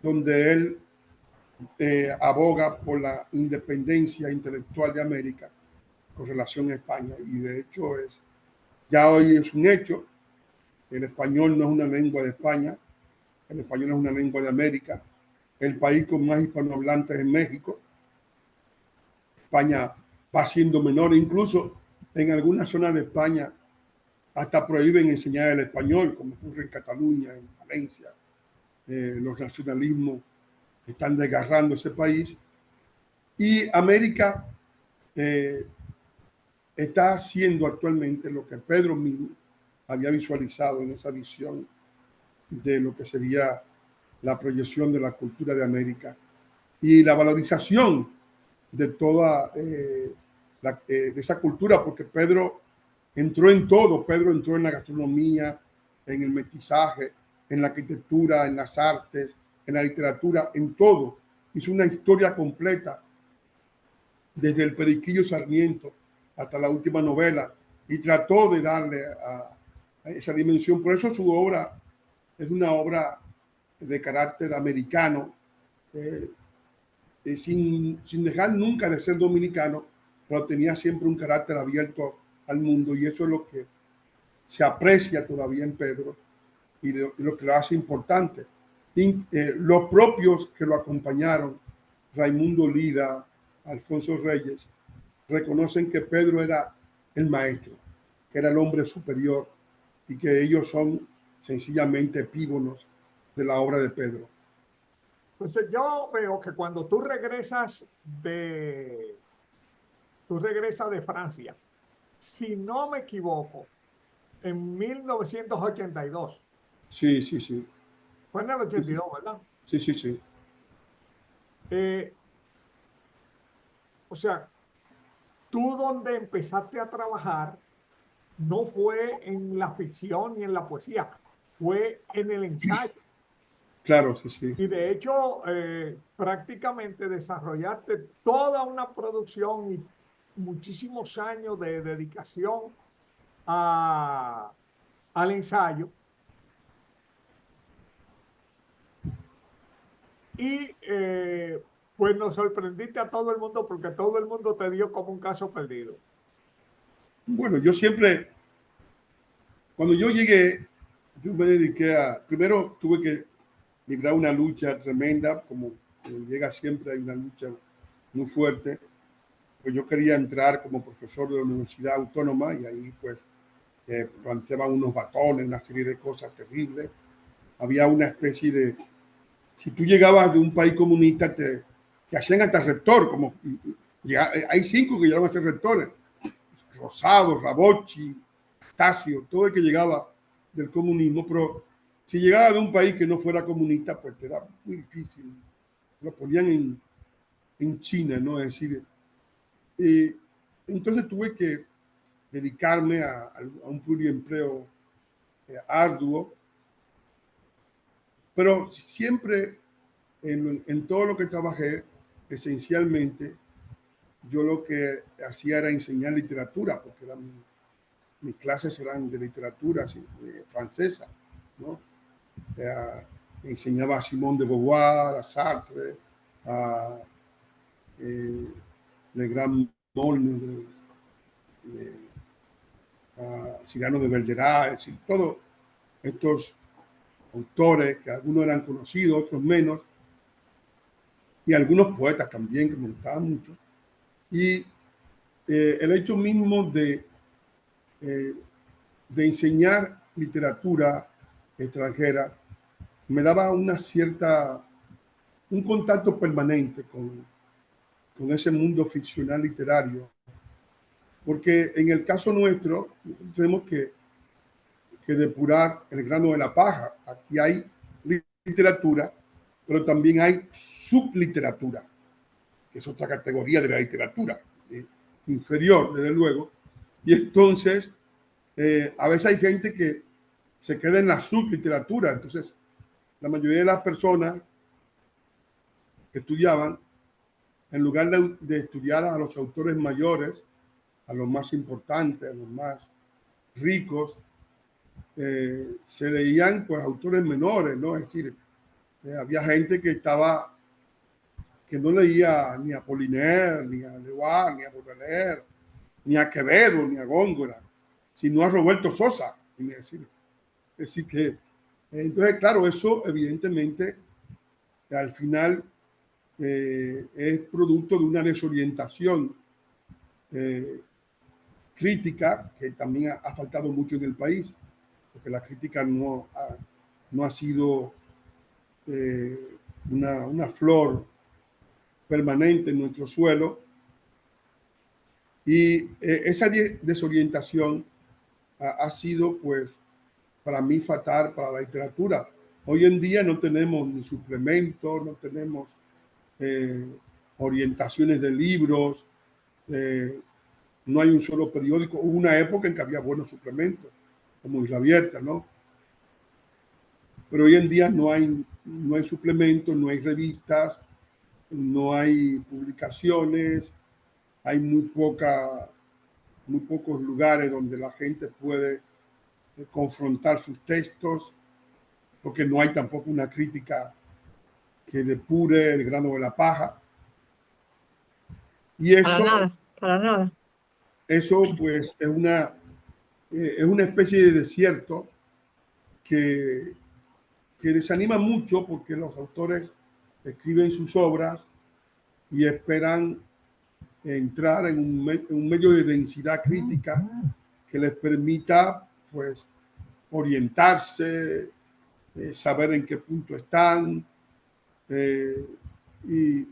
donde él aboga por la independencia intelectual de América con relación a España. Y de hecho ya hoy es un hecho. El español no es una lengua de España, el español es una lengua de América. El país con más hispanohablantes es México. España va siendo menor, incluso en algunas zonas de España hasta prohíben enseñar el español, como ocurre en Cataluña, en Valencia. Los nacionalismos están desgarrando ese país, y América está haciendo actualmente lo que Pedro mismo había visualizado en esa visión de lo que sería la proyección de la cultura de América y la valorización de toda de esa cultura, porque Pedro entró en todo. Pedro entró en la gastronomía, en el mestizaje, en la arquitectura, en las artes, en la literatura, en todo. Hizo una historia completa, desde el Periquillo Sarmiento hasta la última novela, y trató de darle a esa dimensión. Por eso su obra es una obra de carácter americano, sin dejar nunca de ser dominicano, pero tenía siempre un carácter abierto al mundo, y eso es lo que se aprecia todavía en Pedro y lo que lo hace importante. Y, los propios que lo acompañaron, Raimundo Lida, Alfonso Reyes, reconocen que Pedro era el maestro, que era el hombre superior, y que ellos son sencillamente epígonos de la obra de Pedro. Entonces yo veo que cuando tú regresas de Francia, si no me equivoco, en 1982. Sí, sí, sí. Fue en el 82, ¿verdad? Sí, sí, sí. O sea, tú donde empezaste a trabajar no fue en la ficción ni en la poesía, fue en el ensayo. Claro, sí, sí. Y de hecho, prácticamente desarrollaste toda una producción y muchísimos años de dedicación al ensayo. Y pues nos sorprendiste a todo el mundo, porque todo el mundo te dio como un caso perdido. Bueno, yo siempre, cuando yo llegué, yo me dediqué primero tuve que librar una lucha tremenda, como llega siempre, hay una lucha muy fuerte, pues yo quería entrar como profesor de la Universidad Autónoma, y ahí pues planteaban unos batones, una serie de cosas terribles. Había una especie de... Si tú llegabas de un país comunista, te hacían hasta rector, como hay 5 que llegaron a ser rectores. Rosado, Rabocci, Tasio, todo el que llegaba del comunismo, pero si llegaba de un país que no fuera comunista, pues te era muy difícil. Lo ponían en China, ¿no? Es decir, entonces tuve que dedicarme a un pluriempleo arduo, pero siempre en todo lo que trabajé, esencialmente, yo lo que hacía era enseñar literatura, porque mis clases eran de literatura francesa, ¿no? Enseñaba a Simone de Beauvoir, a Sartre, a Legrand Molne, a Cyrano de Bergerac, es decir, todos estos autores que algunos eran conocidos, otros menos, y algunos poetas también que me gustaban mucho. Y el hecho mismo de enseñar literatura extranjera me daba un contacto permanente con ese mundo ficcional literario, porque en el caso nuestro tenemos que depurar el grano de la paja. Aquí hay literatura, pero también hay subliteratura, que es otra categoría de la literatura, inferior, desde luego. Y entonces, a veces hay gente que se queda en la subliteratura. Entonces, la mayoría de las personas que estudiaban, en lugar de estudiar a los autores mayores, a los más importantes, a los más ricos, se leían pues autores menores, ¿no? Es decir, había gente que no leía ni a Apollinaire, ni a Leuard, ni a Baudelaire, ni a Quevedo, ni a Góngora, sino a Roberto Sosa. Es decir que, entonces, claro, eso evidentemente al final es producto de una desorientación crítica que también ha faltado mucho en el país, porque la crítica no ha sido una flor permanente en nuestro suelo, y esa desorientación ha sido, pues, para mí fatal para la literatura. Hoy en día no tenemos ni suplementos, no tenemos orientaciones de libros, no hay un solo periódico. Hubo una época en que había buenos suplementos, como Isla Abierta, ¿no? Pero hoy en día no hay suplementos, no hay revistas, no hay publicaciones, hay muy pocos lugares donde la gente puede confrontar sus textos, porque no hay tampoco una crítica que depure el grano de la paja. Y eso, para nada. Eso pues es una especie de desierto que desanima mucho, porque los autores escriben sus obras y esperan entrar en un medio de densidad crítica que les permita pues orientarse, saber en qué punto están, y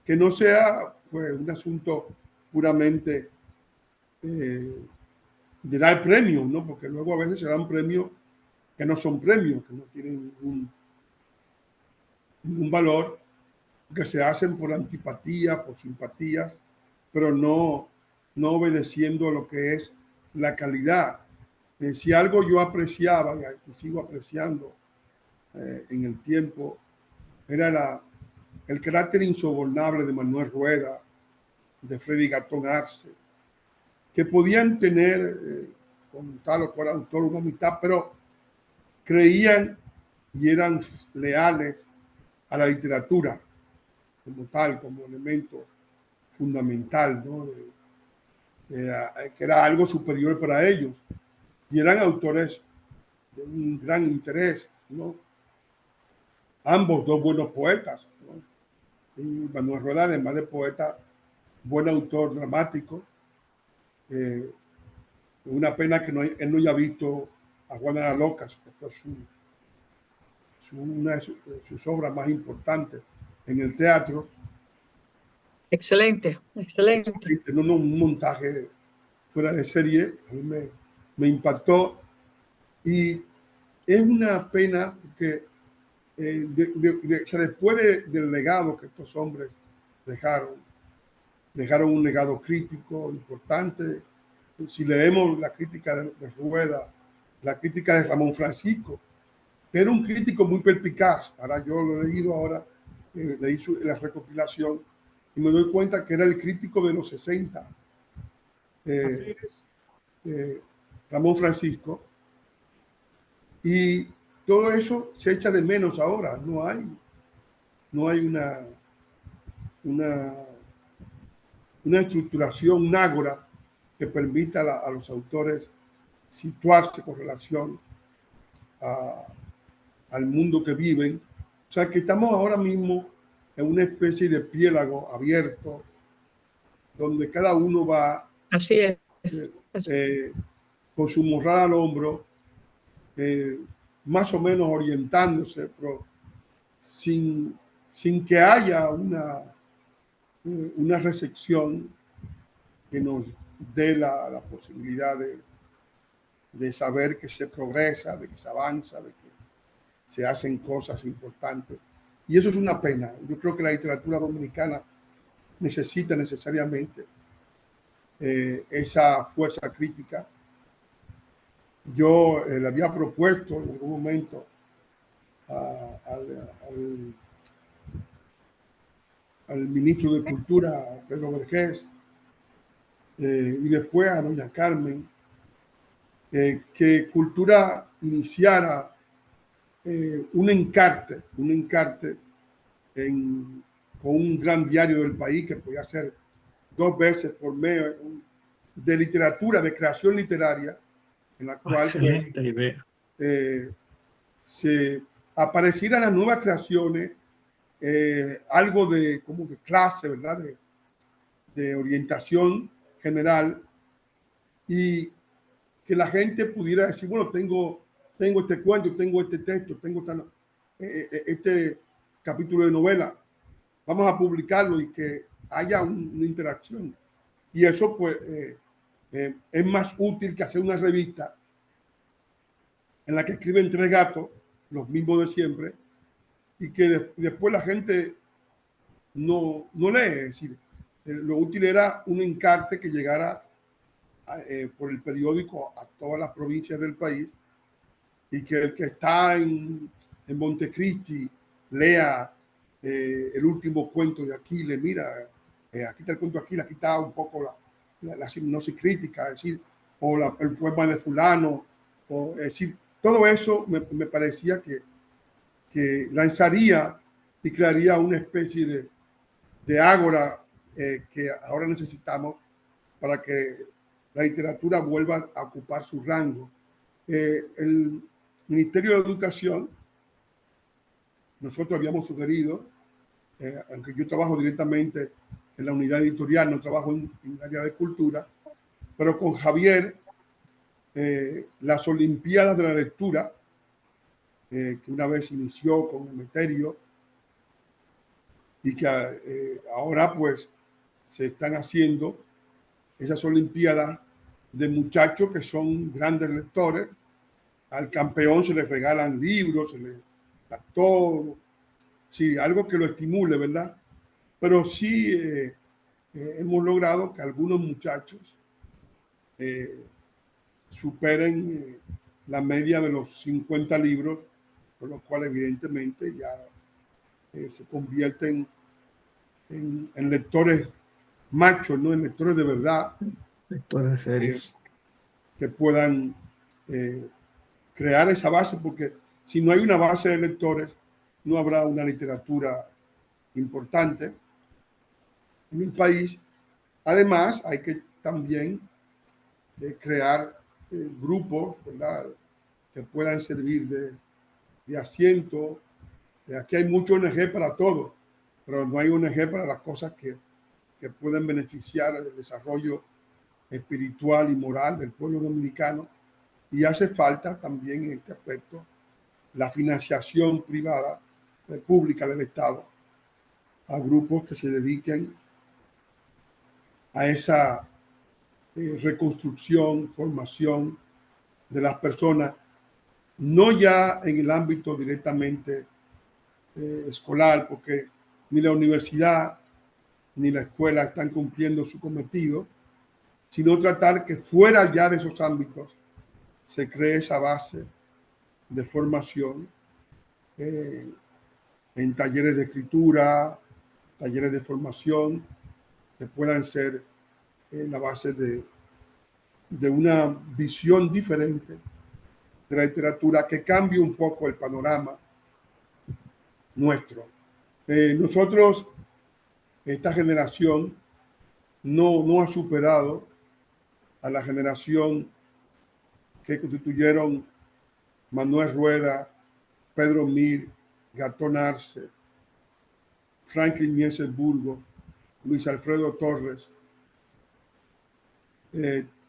que no sea pues un asunto puramente de dar premios, ¿no? Porque luego a veces se dan premios que no son premios, que no tienen ningún valor, que se hacen por antipatía, por simpatías, pero no obedeciendo lo que es la calidad. Si algo yo apreciaba y sigo apreciando en el tiempo, era el carácter insobornable de Manuel Rueda, de Freddy Gatón Arce, que podían tener con tal o cual autor una amistad, pero creían y eran leales a la literatura como tal, como elemento fundamental, ¿no? Que era algo superior para ellos, y eran autores de un gran interés, ¿no? Ambos dos buenos poetas, ¿no? Y Manuel Rueda, además de poeta, buen autor dramático, Una pena que él no haya visto a Juana de la Locas, que fue una de sus obras más importantes en el teatro. Excelente, excelente. No, un montaje fuera de serie, a mí me impactó, y es una pena porque después del legado que estos hombres dejaron un legado crítico importante. Si leemos la crítica de Rueda, la crítica de Ramón Francisco, que era un crítico muy perspicaz. Ahora yo lo he leído ahora, leí la recopilación y me doy cuenta que era el crítico de los 60, Ramón Francisco, y todo eso se echa de menos ahora. No hay una estructuración, un ágora que permita a los autores situarse con relación al mundo que viven. O sea, que estamos ahora mismo en una especie de piélago abierto, donde cada uno va Así es. Con su morral al hombro, más o menos orientándose, pero sin que haya una recepción que nos dé la posibilidad de saber que se progresa, de que se avanza, de que se hacen cosas importantes. Y eso es una pena. Yo creo que la literatura dominicana necesita necesariamente esa fuerza crítica. Yo le había propuesto en algún momento al ministro de Cultura, Pedro Vergés, y después a doña Carmen, que Cultura iniciara un encarte con un gran diario del país que podía ser 2 veces por mes, de literatura, de creación literaria, en la cual Excelente idea. se aparecieran las nuevas creaciones, algo como de clase, ¿verdad? De orientación general, y que la gente pudiera decir, bueno, tengo este cuento, tengo este texto, tengo este capítulo de novela, vamos a publicarlo y que haya una interacción. Y eso pues es más útil que hacer una revista en la que escriben 3 gatos, los mismos de siempre, y que después la gente no lee. Es decir, lo útil era un encarte que llegara por el periódico a todas las provincias del país, y que el que está en Montecristi lea el último cuento de Aquiles. Mira, aquí está el cuento de Aquiles, aquí está un poco la hipnosis crítica, es decir, o el poema de fulano, es decir, todo eso me parecía que lanzaría y crearía una especie de ágora que ahora necesitamos para que la literatura vuelva a ocupar su rango. El Ministerio de Educación, nosotros habíamos sugerido, aunque yo trabajo directamente en la unidad editorial, no trabajo en el área de cultura, pero con Javier, las Olimpiadas de la Lectura, que una vez inició con Emeterio, y que ahora pues se están haciendo esas Olimpiadas de muchachos que son grandes lectores. Al campeón se les regalan libros, se les da todo, sí, algo que lo estimule, ¿verdad? Pero sí hemos logrado que algunos muchachos superen la media de los 50 libros, por lo cual evidentemente ya se convierten en lectores machos, ¿no? En lectores de verdad. Lectores serios. Que puedan crear esa base, porque si no hay una base de lectores, no habrá una literatura importante en el país. Además, hay que también crear grupos, ¿verdad?, que puedan servir de asiento. Aquí hay mucho ONG para todo, pero no hay ONG para las cosas que pueden beneficiar el desarrollo espiritual y moral del pueblo dominicano, y hace falta también en este aspecto la financiación privada, pública del Estado, a grupos que se dediquen a esa reconstrucción, formación de las personas, no ya en el ámbito directamente escolar, porque ni la universidad ni la escuela están cumpliendo su cometido, sino tratar que fuera ya de esos ámbitos se cree esa base de formación en talleres de escritura, talleres de formación, que puedan ser la base de una visión diferente de la literatura que cambie un poco el panorama nuestro. Nosotros, esta generación, no ha superado a la generación que constituyeron Manuel Rueda, Pedro Mir, Gastón Arce, Franklin Mieses Burgos, Luis Alfredo Torres,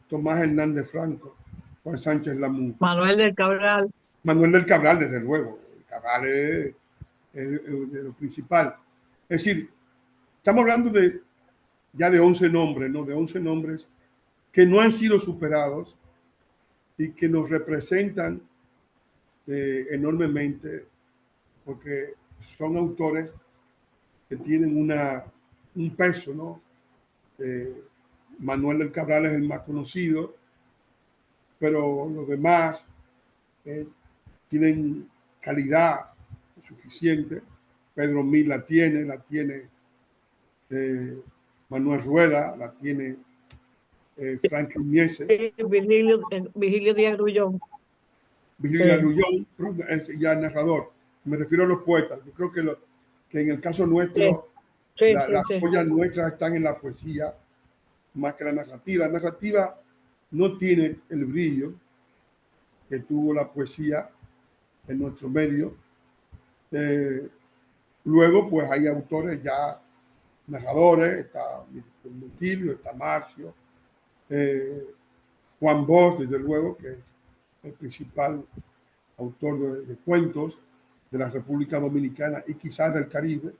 Tomás Hernández Franco, Juan Sánchez Lamú. Manuel del Cabral. Manuel del Cabral, desde luego. El Cabral es de lo principal. Es decir, estamos hablando ya de 11 nombres, ¿no? De 11 nombres que no han sido superados y que nos representan enormemente, porque son autores que tienen un peso, ¿no? Manuel del Cabral es el más conocido, pero los demás tienen calidad suficiente. Pedro Mir la tiene Manuel Rueda, la tiene Franklin Mieses. Virgilio Díaz Grullón. Virgilio Grullón es ya narrador. Me refiero a los poetas. Yo creo que en el caso nuestro, las joyas nuestras están en la poesía más que la narrativa. La narrativa no tiene el brillo que tuvo la poesía en nuestro medio. Luego, pues hay autores ya narradores, está Mutilio, está Marcio, Juan Bosch, desde luego, que es el principal autor de cuentos de la República Dominicana y quizás del Caribe.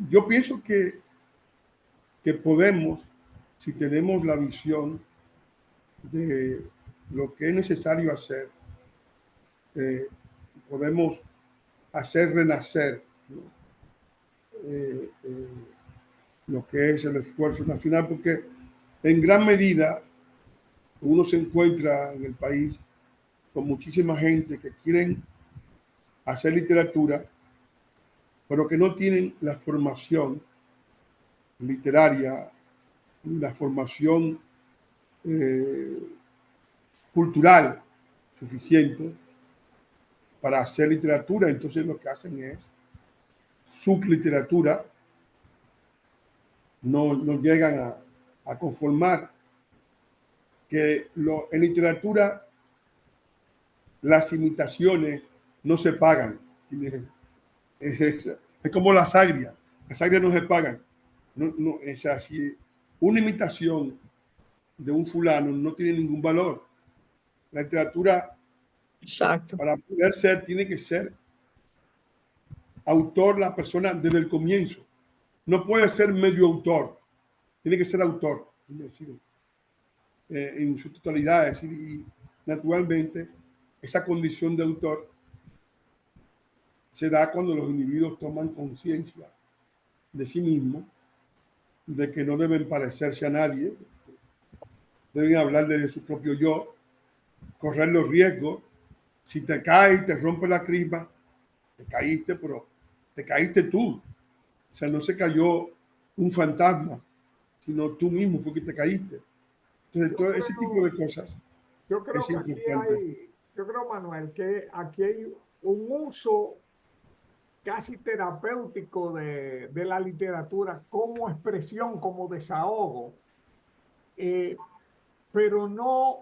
Yo pienso que podemos, si tenemos la visión de lo que es necesario hacer, podemos hacer renacer, ¿no? Lo que es el esfuerzo nacional, porque en gran medida uno se encuentra en el país con muchísima gente que quieren hacer literatura, pero que no tienen la formación literaria ni la formación cultural suficiente para hacer literatura. Entonces lo que hacen es subliteratura, no llegan a conformar que en literatura las imitaciones no se pagan. Es como las agrias no se pagan. No, es así. Una imitación de un fulano no tiene ningún valor. La literatura, exacto, para poder ser, tiene que ser autor la persona desde el comienzo. No puede ser medio autor, tiene que ser autor, es decir, en su totalidad. Es decir, y naturalmente esa condición de autor se da cuando los individuos toman conciencia de sí mismos, de que no deben parecerse a nadie, deben hablar de su propio yo, correr los riesgos. Si te caes y te rompes la crisma, te caíste, pero te caíste tú. O sea, no se cayó un fantasma, sino tú mismo fue que te caíste. Entonces, todo ese tipo de cosas es importante. Yo creo, Manuel, que aquí hay un uso casi terapéutico de la literatura como expresión, como desahogo, pero no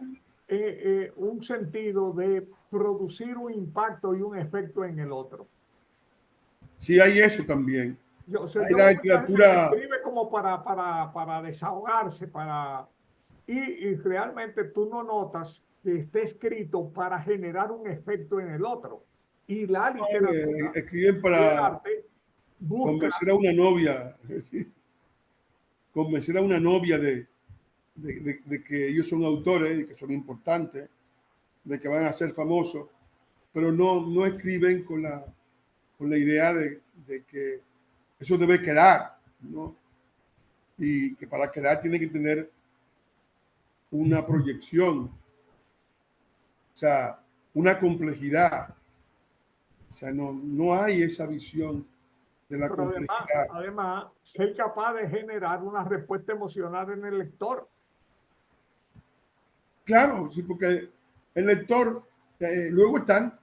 un sentido de producir un impacto y un efecto en el otro. Sí, hay eso también. O sea, hay la literatura escribe como como para desahogarse, y realmente tú no notas que esté escrito para generar un efecto en el otro. Y la literatura Escriben y el para arte busca. convencer a una novia, ¿sí? Convencer a una novia de que ellos son autores y que son importantes, de que van a ser famosos, pero no escriben con la idea de que eso debe quedar, ¿no? Y que para quedar tiene que tener una proyección, o sea, una complejidad. O sea, no hay esa visión de la Pero complejidad. además, ser capaz de generar una respuesta emocional en el lector. Claro, sí, porque el lector, luego están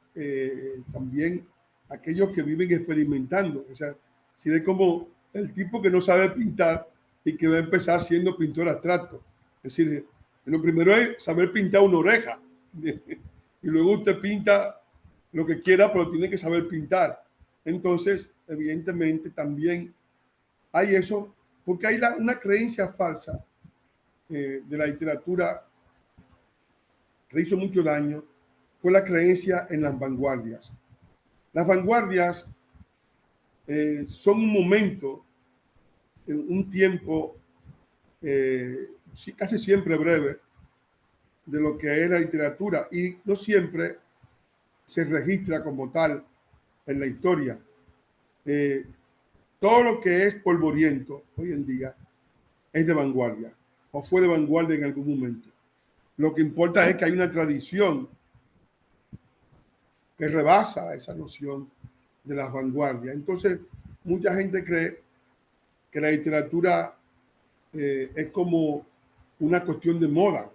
también aquellos que viven experimentando. O sea, si es como el tipo que no sabe pintar y que va a empezar siendo pintor abstracto. Es decir, lo primero es saber pintar una oreja. Y luego usted pinta lo que quiera, pero tiene que saber pintar. Entonces, evidentemente, también hay eso, porque hay una creencia falsa de la literatura que le hizo mucho daño, fue la creencia en las vanguardias. Las vanguardias son un momento, un tiempo, casi siempre breve, de lo que es la literatura y no siempre se registra como tal en la historia. Eh, Todo lo que es polvoriento hoy en día es de vanguardia o fue de vanguardia en algún momento. Lo que importa es que hay una tradición que rebasa esa noción de las vanguardias. Entonces, mucha gente cree que la literatura es como una cuestión de moda.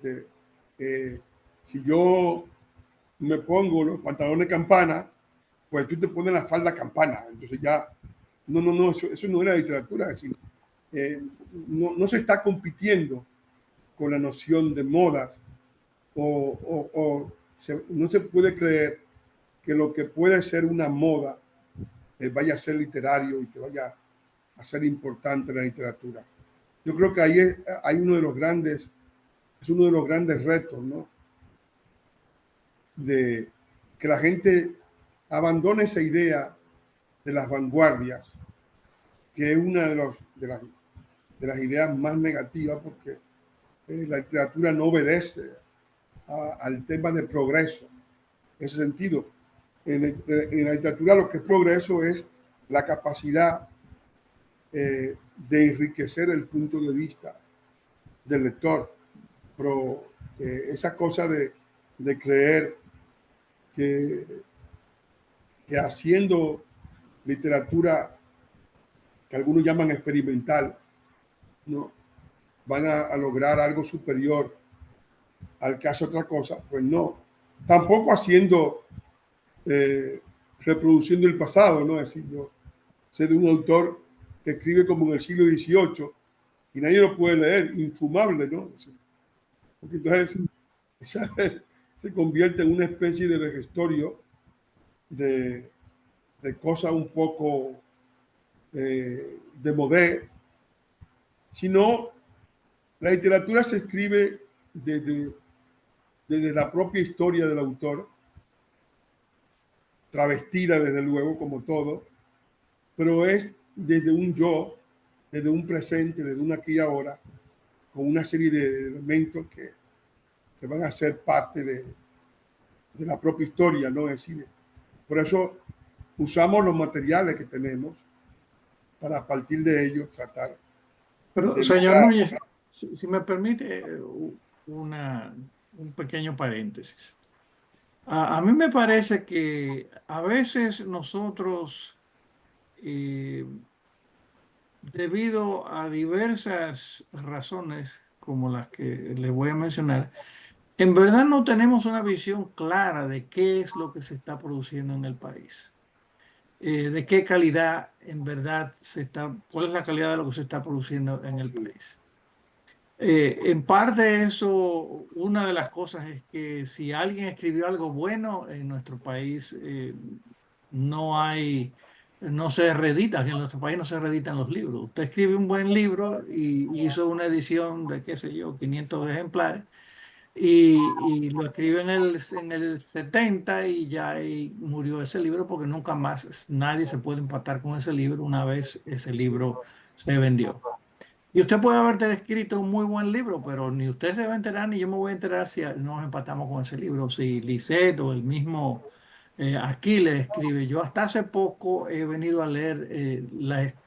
Si yo me pongo los pantalones campana, pues tú te pones la falda campana. Entonces ya, no, eso no es la literatura. Es decir, no se está compitiendo con la noción de modas no se puede creer que lo que puede ser una moda vaya a ser literario y que vaya a ser importante en la literatura. Yo creo que ahí hay uno de los grandes, es uno de los grandes retos, ¿no? De que la gente abandone esa idea de las vanguardias, que es una de las ideas más negativas, porque la literatura no obedece al tema de progreso. En ese sentido, en la literatura lo que es progreso es la capacidad de enriquecer el punto de vista del lector. Pero esa cosa de creer que, que haciendo literatura que algunos llaman experimental, ¿no? Van a lograr algo superior al que hace otra cosa, pues no. Tampoco haciendo, reproduciendo el pasado, ¿no? Es decir, yo sé de un autor que escribe como en el siglo XVIII y nadie lo puede leer, infumable, ¿no? Porque entonces se convierte en una especie de vejestorio de, de cosas un poco de modé, sino la literatura se escribe desde la propia historia del autor, travestida desde luego como todo, pero es desde un yo, desde un presente, desde un aquí y ahora, con una serie de elementos que van a ser parte de la propia historia, ¿no? Es decir, por eso usamos los materiales que tenemos para a partir de ellos tratar Pero, de señor lograr. Núñez, si me permite un pequeño paréntesis. A mí me parece que a veces nosotros, eh, debido a diversas razones, como las que les voy a mencionar, en verdad no tenemos una visión clara de qué es lo que se está produciendo en el país, de qué calidad en verdad cuál es la calidad de lo que se está produciendo en el Sí, país. En parte eso, una de las cosas es que si alguien escribió algo bueno en nuestro país, no hay no se reedita, que en nuestro país no se reeditan los libros. Usted escribe un buen libro y hizo una edición de, qué sé yo, 500 ejemplares y lo escribe en el 70 y ya ahí murió ese libro porque nunca más nadie se puede empatar con ese libro una vez ese libro se vendió. Y usted puede haber escrito un muy buen libro, pero ni usted se va a enterar ni yo me voy a enterar si nos empatamos con ese libro. Si Lisette o el mismo Aquiles escribe. Yo hasta hace poco he venido a leer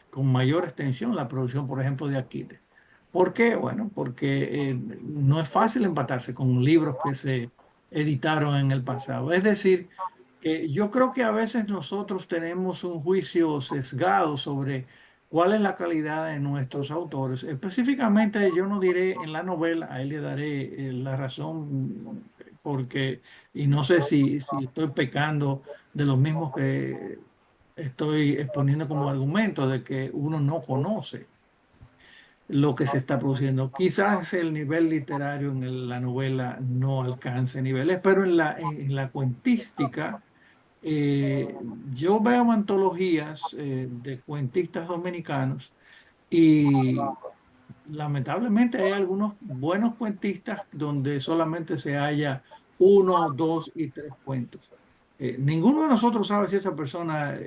con mayor extensión la producción, por ejemplo, de Aquiles. ¿Por qué? Bueno, porque no es fácil empatarse con libros que se editaron en el pasado. Es decir, que yo creo que a veces nosotros tenemos un juicio sesgado sobre cuál es la calidad de nuestros autores. Específicamente, yo no diré en la novela, a él le daré la razón porque, y no sé si estoy pecando de los mismos que estoy exponiendo como argumento de que uno no conoce lo que se está produciendo. Quizás el nivel literario en la novela no alcance niveles, pero en la cuentística, eh, yo veo antologías de cuentistas dominicanos y lamentablemente hay algunos buenos cuentistas donde solamente se halla uno, dos y tres cuentos. Ninguno de nosotros sabe si esa persona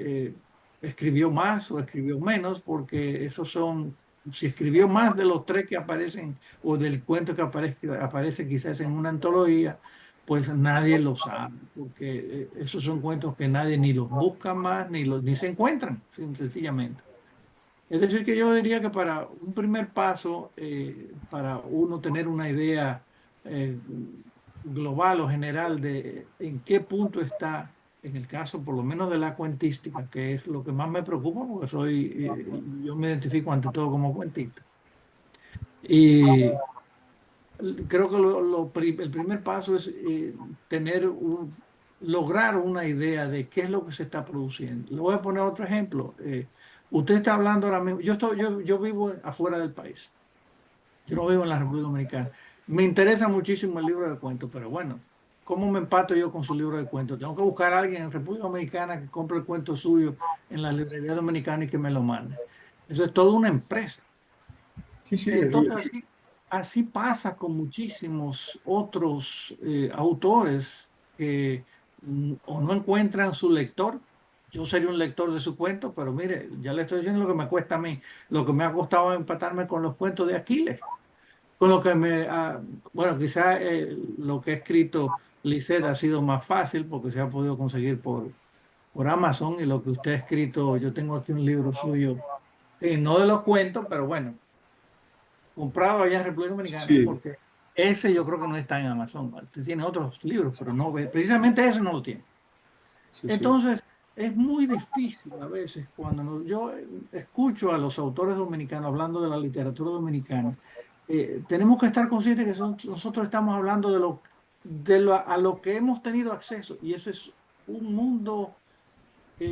escribió más o escribió menos, porque esos son, si escribió más de los tres que aparecen o del cuento que aparece quizás en una antología, pues nadie lo sabe, porque esos son cuentos que nadie ni los busca más, ni se encuentran, sencillamente. Es decir, que yo diría que para un primer paso, para uno tener una idea eh, global o general de en qué punto está, en el caso por lo menos de la cuentística, que es lo que más me preocupa, porque yo me identifico ante todo como cuentista. Y creo que el primer paso es lograr una idea de qué es lo que se está produciendo. Le voy a poner otro ejemplo. Usted está hablando ahora mismo, yo vivo afuera del país, yo no vivo en la República Dominicana. Me interesa muchísimo el libro de cuentos, pero bueno, ¿cómo me empato yo con su libro de cuentos? Tengo que buscar a alguien en República Dominicana que compre el cuento suyo en la librería dominicana y que me lo mande. Eso es toda una empresa. Sí, sí, Entonces, así pasa con muchísimos otros autores que o no encuentran su lector. Yo sería un lector de su cuento, pero mire, ya le estoy diciendo lo que me cuesta a mí, lo que me ha costado empatarme con los cuentos de Aquiles, con lo que bueno, quizá lo que ha escrito Lisette ha sido más fácil porque se ha podido conseguir por Amazon y lo que usted ha escrito, yo tengo aquí un libro suyo, no de los cuentos, pero bueno comprado allá en República Dominicana, sí, porque ese yo creo que no está en Amazon. Usted tiene otros libros, pero no ve, precisamente ese no lo tiene. sí, sí. Entonces, es muy difícil a veces cuando yo escucho a los autores dominicanos hablando de la literatura dominicana, tenemos que estar conscientes que nosotros estamos hablando a lo que hemos tenido acceso, y eso es un mundo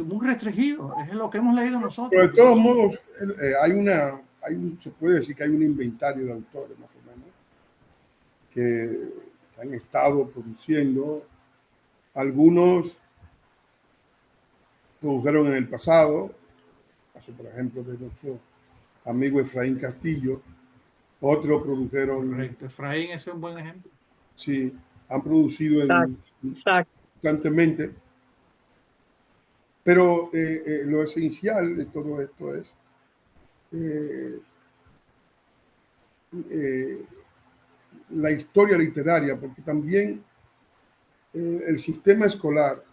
muy restringido, es lo que hemos leído Pero nosotros. de todos modos, se puede decir que hay un inventario de autores, más o menos, que han estado produciendo. Algunos produjeron en el pasado, caso por ejemplo de nuestro amigo Efraín Castillo, otros produjeron, Correcto, Efraín ese es un buen ejemplo. sí, han producido Exacto, exacto. constantemente, pero lo esencial de todo esto es eh, eh, la historia literaria, porque también el sistema escolar,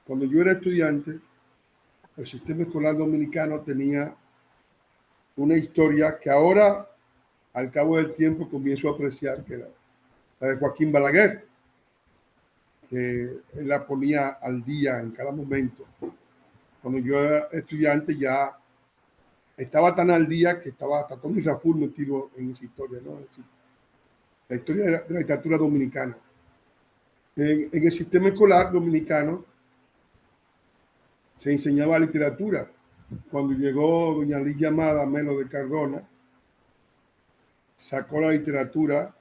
cuando yo era estudiante, el sistema escolar dominicano tenía una historia que ahora, al cabo del tiempo, comienzo a apreciar, que era la de Joaquín Balaguer, que él la ponía al día en cada momento. Cuando yo era estudiante ya estaba tan al día que estaba hasta Tony Raful metido en esa historia, ¿no? La historia de la literatura dominicana. En el sistema escolar dominicano se enseñaba literatura. Cuando llegó doña Liz Llamada Melo de Cardona, sacó la literatura,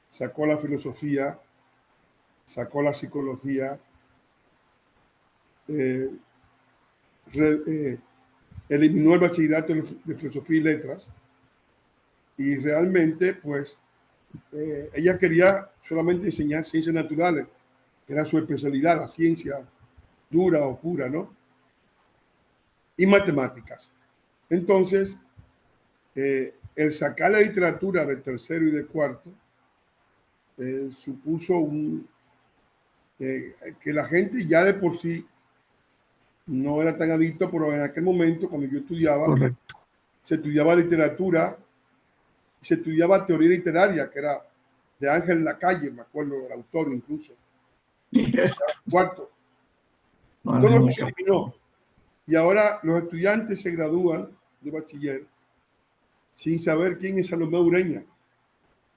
sacó la filosofía, sacó la psicología, eliminó el bachillerato de filosofía y letras y realmente pues ella quería solamente enseñar ciencias naturales, que era su especialidad, la ciencia dura o pura, ¿no? Y matemáticas. Entonces, el sacar la literatura de tercero y de cuarto supuso que la gente ya de por sí no era tan adicto, pero en aquel momento, cuando yo estudiaba, Correcto. se estudiaba literatura, se estudiaba teoría literaria, que era de Ángel Lacalle, me acuerdo del autor incluso, cuarto. Todo eso se eliminó. Y ahora los estudiantes se gradúan de bachiller sin saber quién es Salomé Ureña.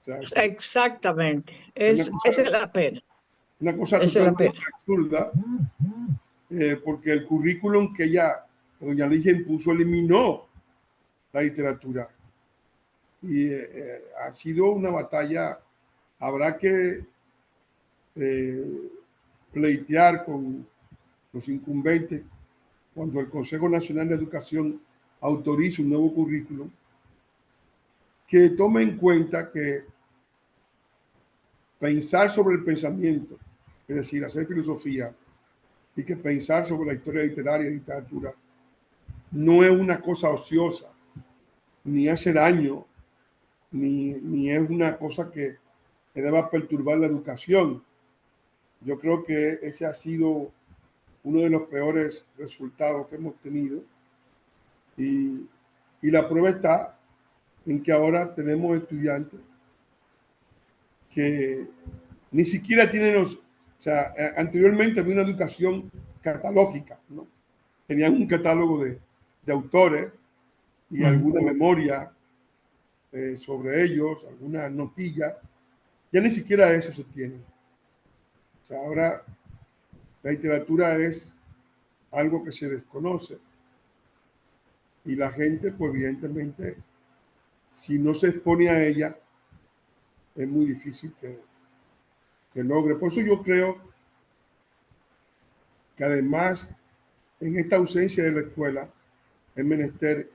O sea, Exactamente. Esa es la pena. una cosa Esa es la totalmente pena. absurda, porque el currículum que doña Ligia impuso, eliminó la literatura. Y ha sido una batalla. Habrá que pleitear con los incumbentes cuando el Consejo Nacional de Educación autorice un nuevo currículum, que tome en cuenta que pensar sobre el pensamiento, es decir, hacer filosofía, y que pensar sobre la historia literaria y literatura no es una cosa ociosa, ni hace daño, ni es una cosa que deba perturbar la educación. Yo creo que ese ha sido uno de los peores resultados que hemos tenido y la prueba está en que ahora tenemos estudiantes que ni siquiera tienen o sea, anteriormente había una educación catalógica, ¿no? Tenían un catálogo de autores y alguna memoria sobre ellos, alguna notilla. Ya ni siquiera eso se tiene. O sea, ahora la literatura es algo que se desconoce y la gente, pues evidentemente, si no se expone a ella, es muy difícil que logre. Por eso yo creo que además, en esta ausencia de la escuela, es menester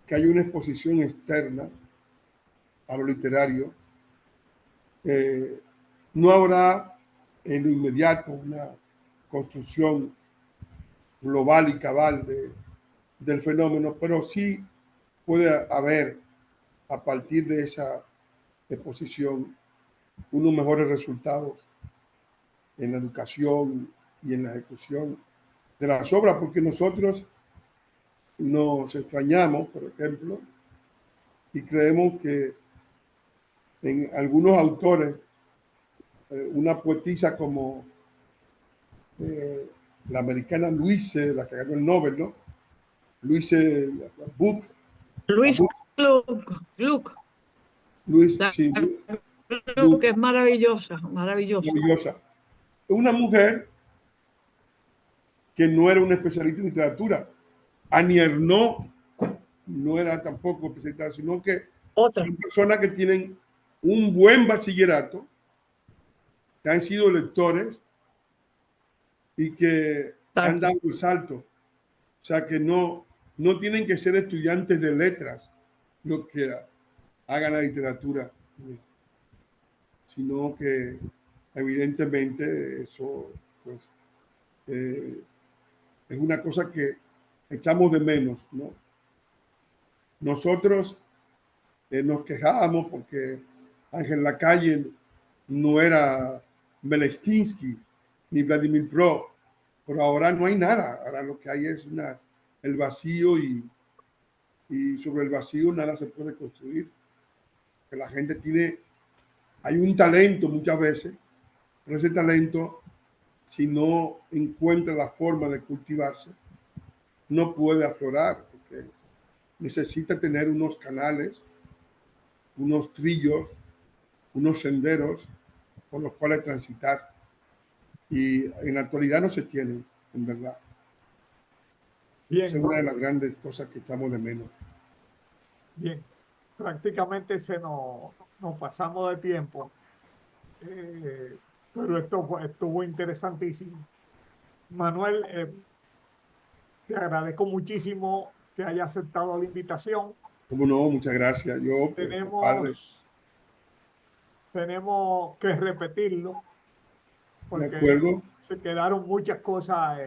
que haya una exposición externa a lo literario. No habrá en lo inmediato una construcción global y cabal del fenómeno, pero sí puede haber, a partir de esa exposición, unos mejores resultados en la educación y en la ejecución de las obras, porque nosotros nos extrañamos, por ejemplo, y creemos que en algunos autores, una poetisa como la americana Louise, la que ganó el Nobel, ¿no? Louise Book, Luis Gluck, Louise, la sí, Gluck es maravillosa, maravillosa. maravillosa. Es una mujer que no era una especialista en literatura. Annie Ernaux no era tampoco especialista, sino que Otra. son personas que tienen un buen bachillerato, que han sido lectores y que han dado el salto. O sea, que no tienen que ser estudiantes de letras los que hagan la literatura, sino que evidentemente eso pues, es una cosa que echamos de menos, ¿no? Nosotros nos quejábamos porque Ángel Lacalle no era Belestinsky ni Vladimir Pro, pero ahora no hay nada. Ahora lo que hay es el vacío y sobre el vacío nada se puede construir. Que la gente hay un talento muchas veces, pero ese talento, si no encuentra la forma de cultivarse, no puede aflorar, porque necesita tener unos canales, unos trillos, unos senderos por los cuales transitar. Y en la actualidad no se tienen, en verdad. Bien, Esa es una de las grandes cosas que estamos de menos. bien. Prácticamente nos pasamos de tiempo, pero esto estuvo interesantísimo. Manuel, te agradezco muchísimo que haya aceptado la invitación. Cómo no, muchas gracias. Yo, padre, Tenemos que repetirlo de porque acuerdo, se quedaron muchas cosas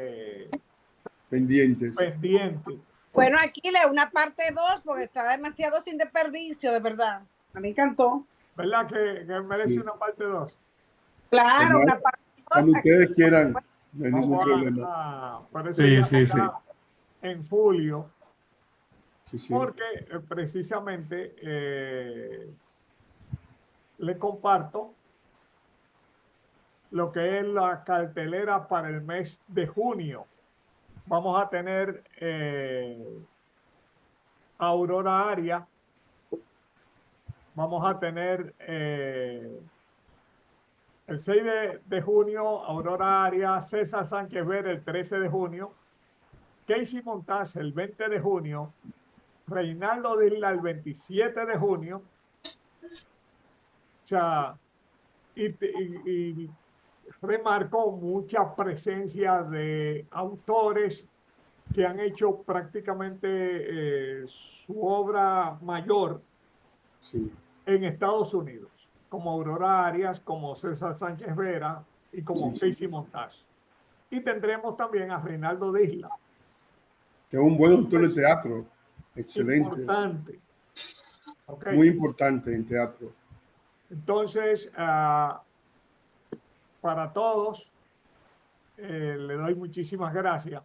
pendientes. pendientes. Bueno, Aquiles, una parte 2, porque está demasiado sin desperdicio, de verdad. A mí me encantó. ¿Verdad que merece Sí. una parte 2? Claro, Además, una parte 2. Cuando ustedes quieran, no hay ningún Vamos problema. por eso Sí, ya sí, será en julio, Sí, sí. porque precisamente le comparto lo que es la cartelera para el mes de junio. Vamos a tener Aurora Arias, vamos a tener el 6 de junio, Aurora Arias, César Sánchez Vera el 13 de junio, Casey Montaz el 20 de junio, Reinaldo Dilla el 27 de junio. O sea, y remarcó mucha presencia de autores que han hecho prácticamente su obra mayor Sí. en Estados Unidos, como Aurora Arias, como César Sánchez Vera y como Sí, sí. Casey Montaz. Y tendremos también a Reinaldo Dilla. Que es un buen autor de teatro. Excelente. Importante. Okay. Muy importante en teatro. Entonces, para todos, le doy muchísimas gracias.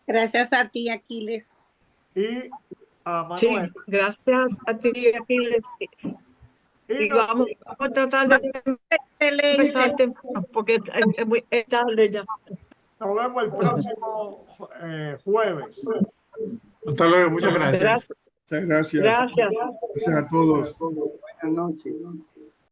Gracias a ti, Aquiles. Y a Sí, Manuel. gracias a ti, Aquiles. Y nos- vamos a tratar de Excelente. empezar temprano, porque es tarde ya. Nos vemos el próximo jueves. Hasta luego, muchas gracias. Gracias. Muchas gracias. Gracias. Gracias a todos. Buenas noches.